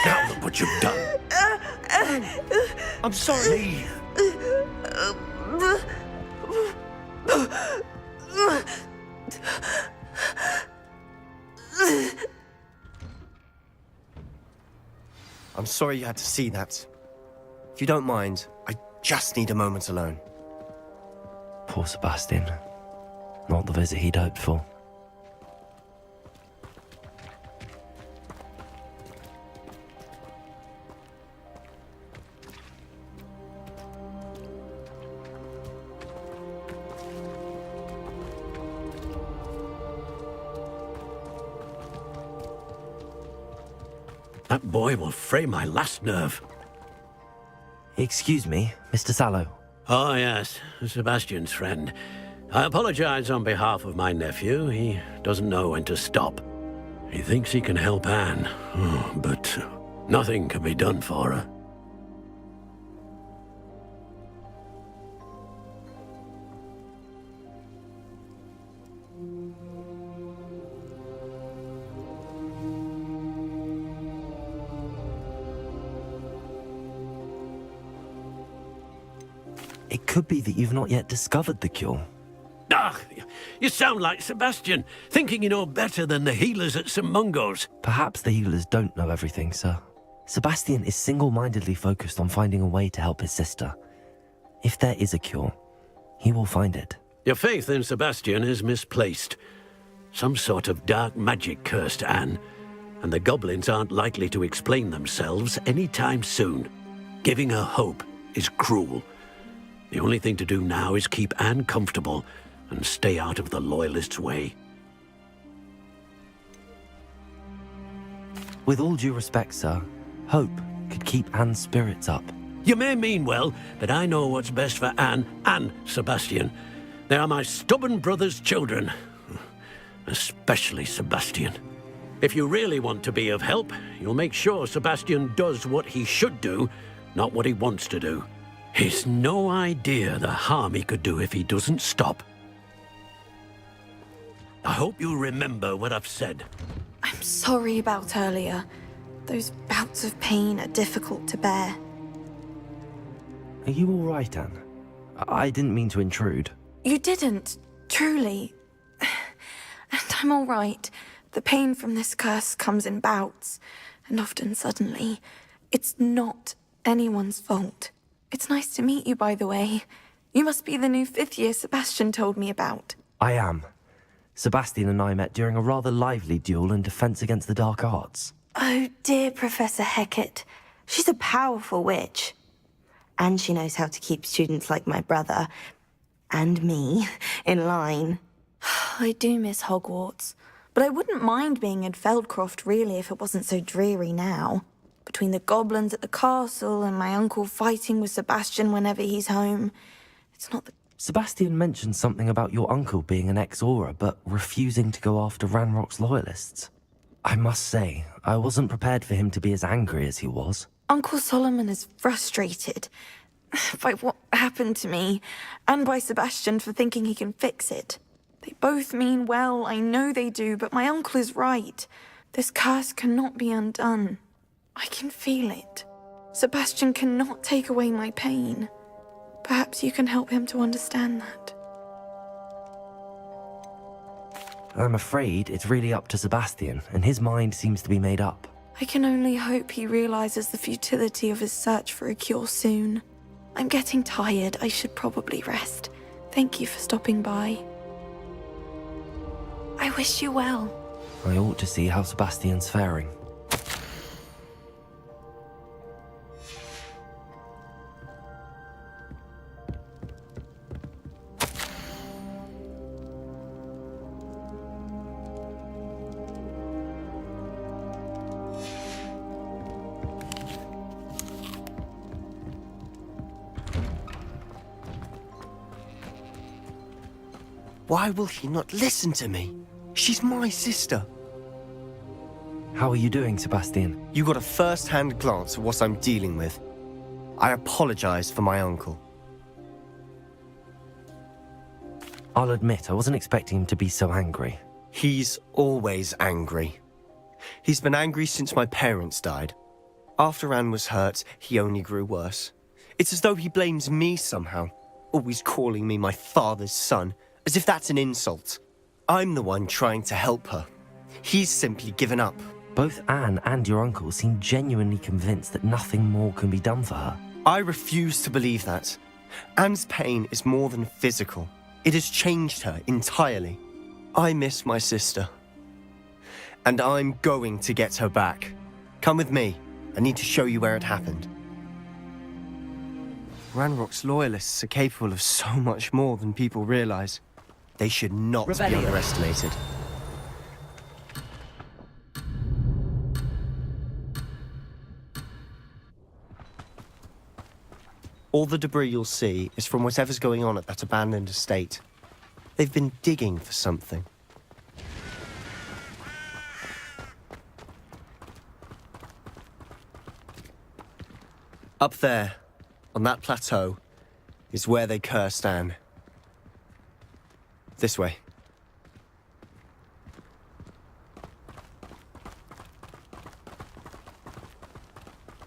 Now look what you've done. I'm sorry. sorry you had to see that. If you don't mind, I just need a moment alone. Poor Sebastian. Not the visit he'd hoped for. That boy will fray my last nerve. Excuse me, Mr. Sallow. Oh, yes, Sebastian's friend. I apologize on behalf of my nephew. He doesn't know when to stop. He thinks he can help Anne, but nothing can be done for her. It could be that you've not yet discovered the cure. Ah, you sound like Sebastian, thinking you know better than the healers at St. Mungo's. Perhaps the healers don't know everything, sir. Sebastian is single-mindedly focused on finding a way to help his sister. If there is a cure, he will find it. Your faith in Sebastian is misplaced. Some sort of dark magic cursed Anne, and the goblins aren't likely to explain themselves anytime soon. Giving her hope is cruel. The only thing to do now is keep Anne comfortable and stay out of the Loyalists' way. With all due respect, sir, hope could keep Anne's spirits up. You may mean well, but I know what's best for Anne and Sebastian. They are my stubborn brother's children. Especially Sebastian. If you really want to be of help, you'll make sure Sebastian does what he should do, not what he wants to do. He's no idea the harm he could do if he doesn't stop. I hope you'll remember what I've said. I'm sorry about earlier. Those bouts of pain are difficult to bear. Are you all right, Anne? I didn't mean to intrude. You didn't, truly. And I'm all right. The pain from this curse comes in bouts, and often suddenly. It's not anyone's fault. It's nice to meet you, by the way. You must be the new 5th year Sebastian told me about. I am. Sebastian and I met during a rather lively duel in defense against the dark arts. Oh, dear Professor Hecat. She's a powerful witch. And she knows how to keep students like my brother, and me, in line. I do miss Hogwarts, but I wouldn't mind being in Feldcroft, really, if it wasn't so dreary now. Between the goblins at the castle and my uncle fighting with Sebastian whenever he's home. It's not the... Sebastian mentioned something about your uncle being an ex-Auror, but refusing to go after Ranrock's loyalists. I must say, I wasn't prepared for him to be as angry as he was. Uncle Solomon is frustrated by what happened to me, and by Sebastian for thinking he can fix it. They both mean well, I know they do, but my uncle is right. This curse cannot be undone. I can feel it. Sebastian cannot take away my pain. Perhaps you can help him to understand that. I'm afraid it's really up to Sebastian, and his mind seems to be made up. I can only hope he realizes the futility of his search for a cure soon. I'm getting tired. I should probably rest. Thank you for stopping by. I wish you well. I ought to see how Sebastian's faring. Why will he not listen to me? She's my sister. How are you doing, Sebastian? You got a first-hand glance at what I'm dealing with. I apologize for my uncle. I'll admit, I wasn't expecting him to be so angry. He's always angry. He's been angry since my parents died. After Anne was hurt, he only grew worse. It's as though he blames me somehow, always calling me my father's son, as if that's an insult. I'm the one trying to help her. He's simply given up. Both Anne and your uncle seem genuinely convinced that nothing more can be done for her. I refuse to believe that. Anne's pain is more than physical. It has changed her entirely. I miss my sister. And I'm going to get her back. Come with me. I need to show you where it happened. Ranrock's loyalists are capable of so much more than people realize. They should not be underestimated. All the debris you'll see is from whatever's going on at that abandoned estate. They've been digging for something. Up there, on that plateau, is where they cursed Anne. This way.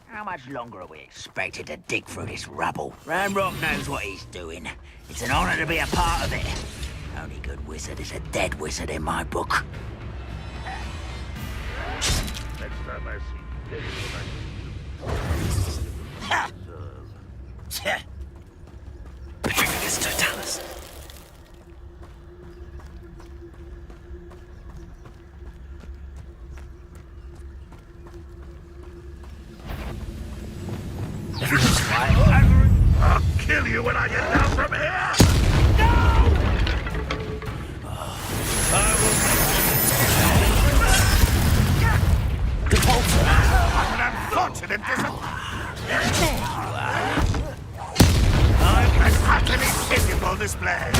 How much longer are we expected to dig through this rubble? Ranrock knows what he's doing. It's an honor to be a part of it. Only good wizard is a dead wizard in my book. Ha! Petrificus totalis. I'll kill you when I get down from here! I'm an unfortunate I'm an utterly pitiable display.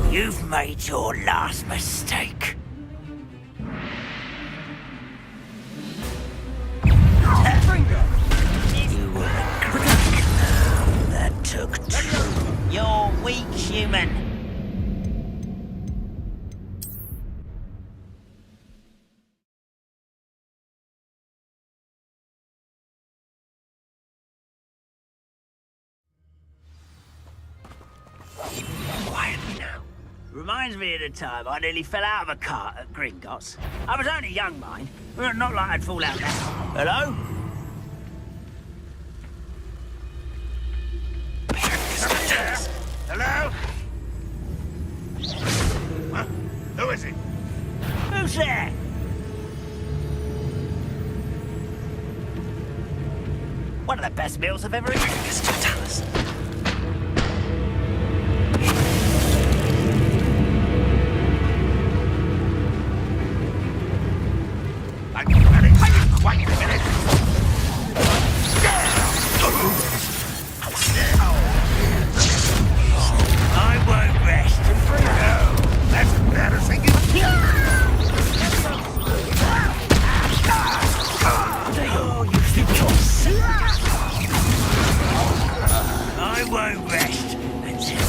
You've made your last mistake. You were a criminal that took two. You're weak, human. Quietly now. Reminds me of the time I nearly fell out of a cart at Gringotts. I was only young, mind. Not like I'd fall out now. Hello? Hello? Huh? Who is it? Who's there? One of the best meals I've ever eaten. Petrificus totalis. Wait a minute! I won't rest. No, that's embarrassing. I won't rest until...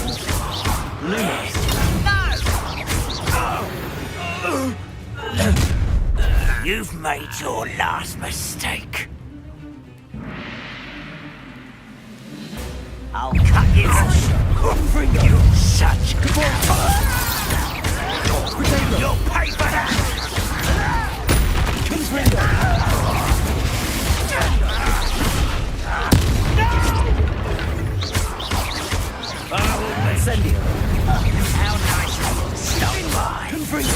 You've made your last mistake. I'll cut you. You such. You'll pay for that. Incendio. How nice of you to stop by. Incendio.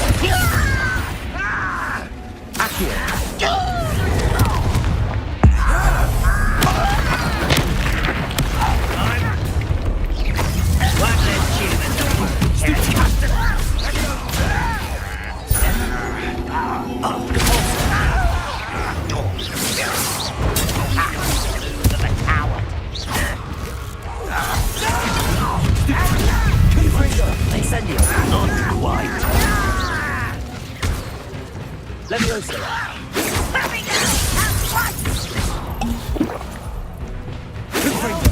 Not quite. Leviosa.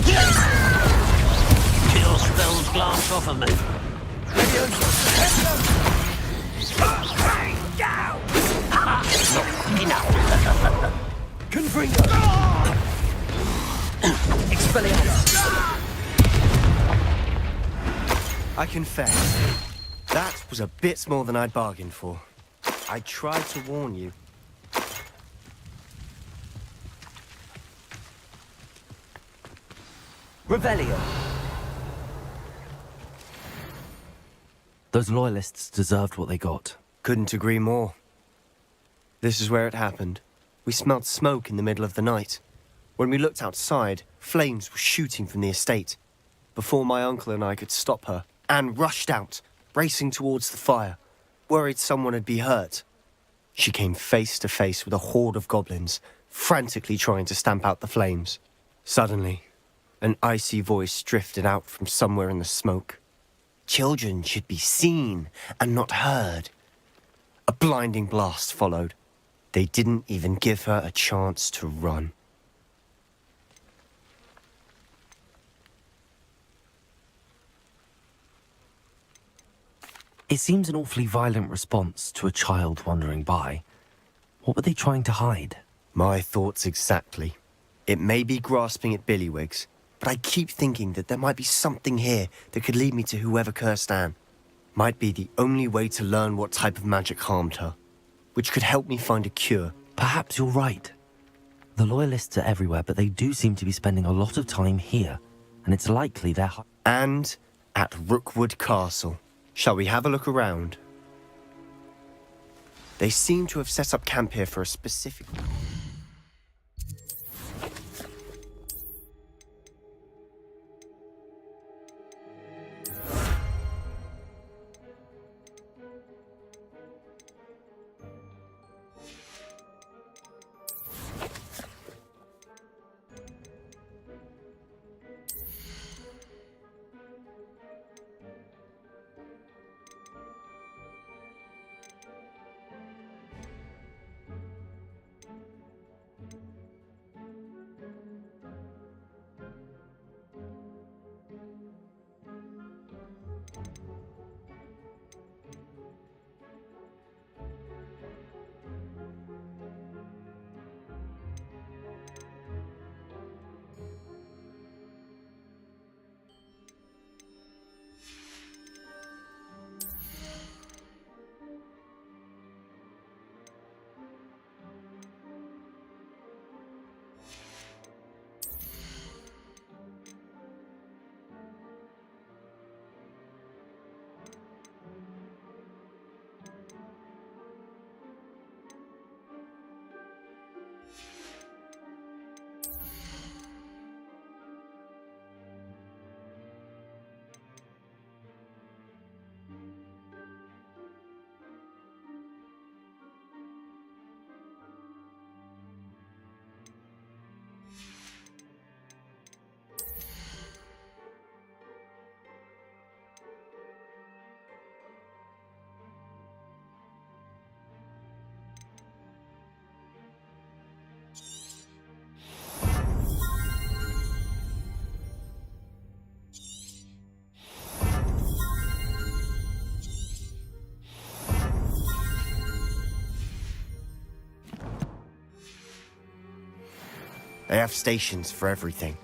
You'll off of me! Not enough. Confringo! Expelliarmus. I confess, that was a bit more than I'd bargained for. I tried to warn you. Revelio. Those loyalists deserved what they got. Couldn't agree more. This is where it happened. We smelled smoke in the middle of the night. When we looked outside, flames were shooting from the estate. Before my uncle and I could stop her, Anne rushed out, racing towards the fire, worried someone had been hurt. She came face to face with a horde of goblins, frantically trying to stamp out the flames. Suddenly, an icy voice drifted out from somewhere in the smoke. Children should be seen and not heard. A blinding blast followed. They didn't even give her a chance to run. It seems an awfully violent response to a child wandering by. What were they trying to hide? My thoughts exactly. It may be grasping at Billywigs, but I keep thinking that there might be something here that could lead me to whoever cursed Anne. Might be the only way to learn what type of magic harmed her, which could help me find a cure. Perhaps you're right. The Loyalists are everywhere, but they do seem to be spending a lot of time here, and it's likely they're... And at Rookwood Castle. Shall we have a look around? They seem to have set up camp here for a specific... They have stations for everything.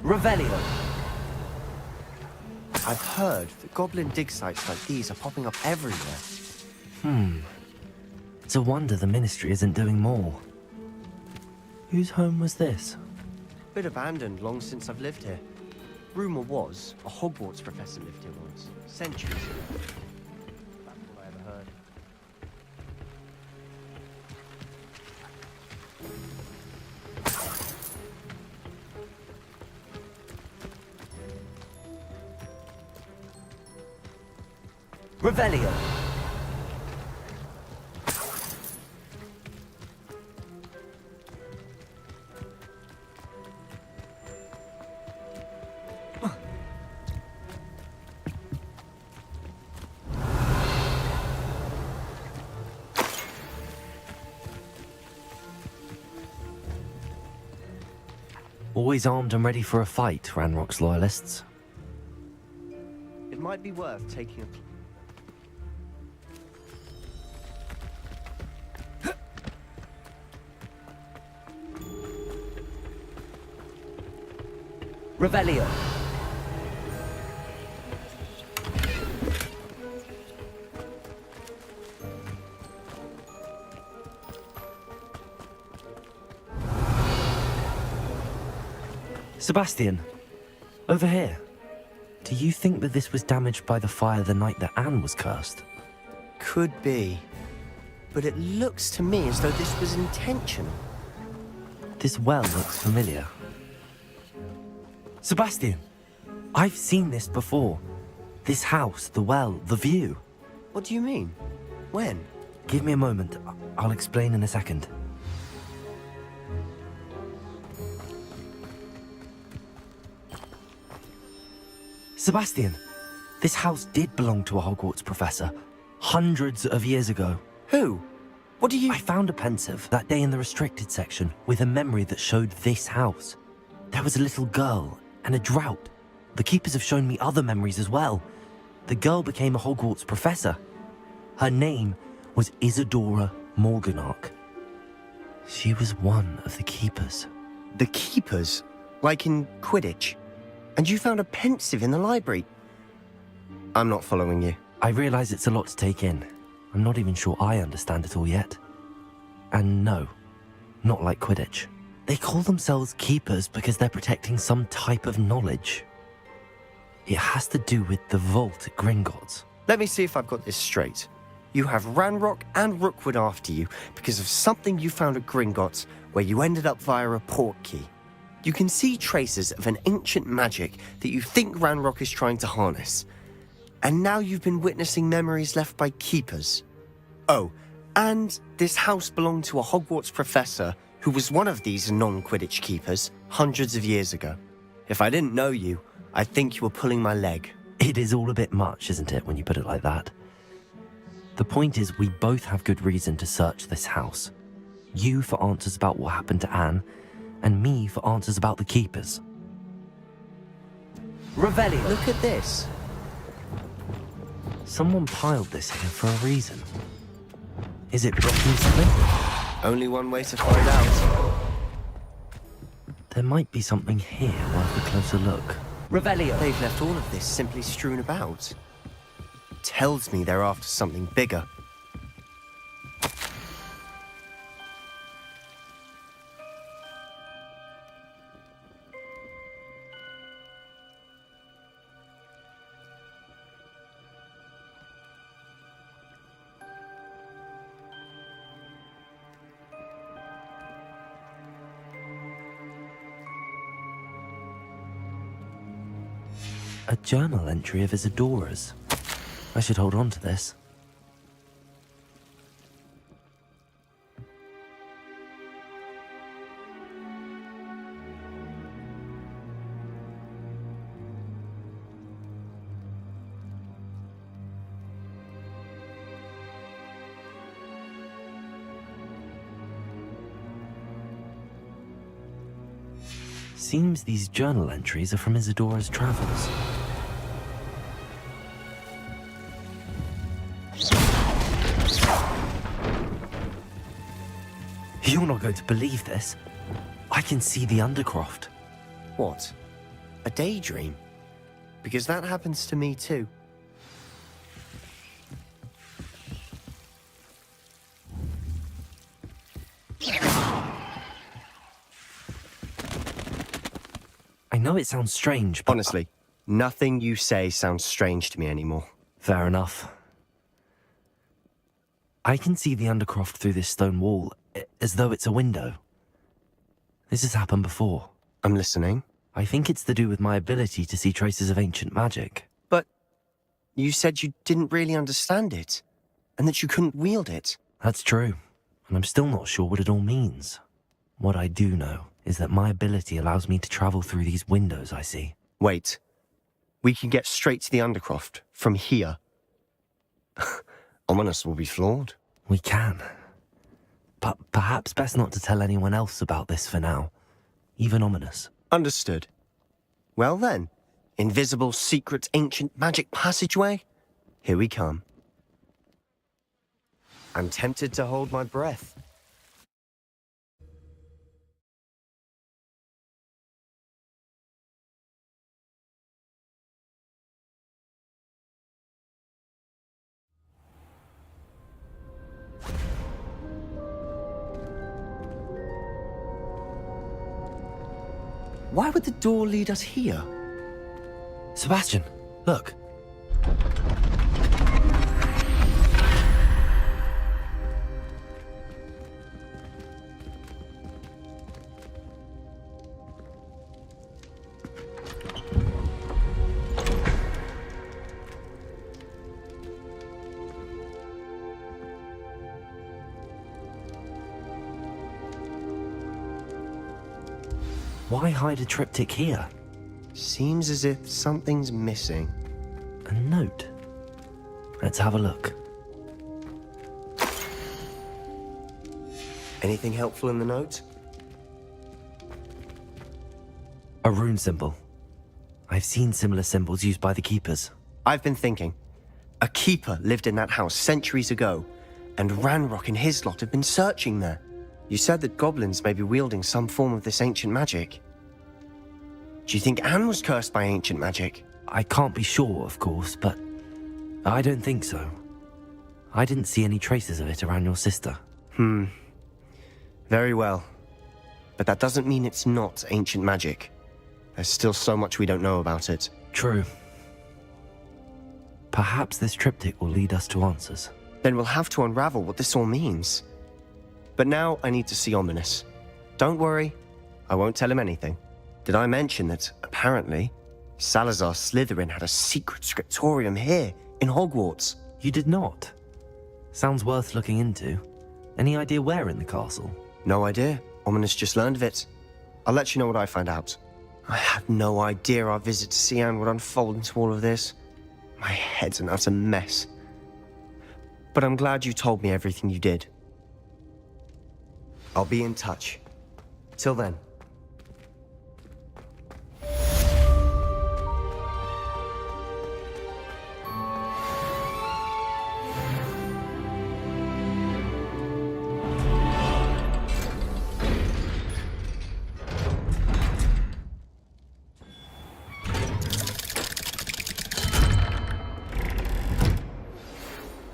Revelio. I've heard that goblin dig sites like these are popping up everywhere. It's a wonder the Ministry isn't doing more. Whose home was this? Bit abandoned long since I've lived here. Rumour was a Hogwarts professor lived here once, centuries ago. That's all I ever heard. Revelio. Always armed and ready for a fight, Ranrock's loyalists. It might be worth taking a... Revelio. Sebastian, over here. Do you think that this was damaged by the fire the night that Anne was cursed? Could be. But it looks to me as though this was intentional. This well looks familiar. Sebastian, I've seen this before. This house, the well, the view. What do you mean? When? Give me a moment. I'll explain in a second. Sebastian, this house did belong to a Hogwarts professor, hundreds of years ago. Who? What do you... I found a pensive that day in the restricted section with a memory that showed this house. There was a little girl and a drought. The keepers have shown me other memories as well. The girl became a Hogwarts professor. Her name was Isadora Morganach. She was one of the keepers. The keepers? Like in Quidditch? And you found a pensive in the library? I'm not following you. I realize it's a lot to take in. I'm not even sure I understand it all yet. And no, not like Quidditch. They call themselves keepers because they're protecting some type of knowledge. It has to do with the vault at Gringotts. Let me see if I've got this straight. You have Ranrock and Rookwood after you because of something you found at Gringotts where you ended up via a port key. You can see traces of an ancient magic that you think Ranrock is trying to harness. And now you've been witnessing memories left by keepers. Oh, and this house belonged to a Hogwarts professor who was one of these non-Quidditch keepers hundreds of years ago. If I didn't know you, I'd think you were pulling my leg. It is all a bit much, isn't it, when you put it like that? The point is, we both have good reason to search this house. You for answers about what happened to Anne, and me for answers about the keepers. Revelio. Look at this. Someone piled this here for a reason. Is it blocking something? Only one way to find out. There might be something here worth a closer look. Revelio. They've left all of this simply strewn about. Tells me they're after something bigger. A journal entry of Isadora's. I should hold on to this. Seems these journal entries are from Isadora's travels. You're not going to believe this. I can see the Undercroft. What? A daydream? Because that happens to me too. I know it sounds strange, but... Honestly, nothing you say sounds strange to me anymore. Fair enough. I can see the Undercroft through this stone wall, as though it's a window. This has happened before. I'm listening. I think it's to do with my ability to see traces of ancient magic. But you said you didn't really understand it, and that you couldn't wield it. That's true, and I'm still not sure what it all means. What I do know is that my ability allows me to travel through these windows I see. Wait. We can get straight to the Undercroft from here. Ominous will be flawed. We can. But perhaps best not to tell anyone else about this for now. Even Ominous. Understood. Well then, invisible, secret, ancient magic passageway? Here we come. I'm tempted to hold my breath. Why would the door lead us here? Sebastian, look. Why hide a triptych here? Seems as if something's missing. A note. Let's have a look. Anything helpful in the note? A rune symbol. I've seen similar symbols used by the keepers. I've been thinking. A keeper lived in that house centuries ago, and Ranrock and his lot have been searching there. You said that goblins may be wielding some form of this ancient magic. Do you think Anne was cursed by ancient magic? I can't be sure, of course, but I don't think so. I didn't see any traces of it around your sister. Very well. But that doesn't mean it's not ancient magic. There's still so much we don't know about it. True. Perhaps this triptych will lead us to answers. Then we'll have to unravel what this all means. But now I need to see Ominous. Don't worry, I won't tell him anything. Did I mention that, apparently, Salazar Slytherin had a secret scriptorium here, in Hogwarts? You did not? Sounds worth looking into. Any idea where in the castle? No idea. Ominous just learned of it. I'll let you know what I find out. I had no idea our visit to Cian would unfold into all of this. My head's an utter mess. But I'm glad you told me everything you did. I'll be in touch. Till then.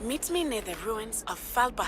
Meet me near the ruins of Falba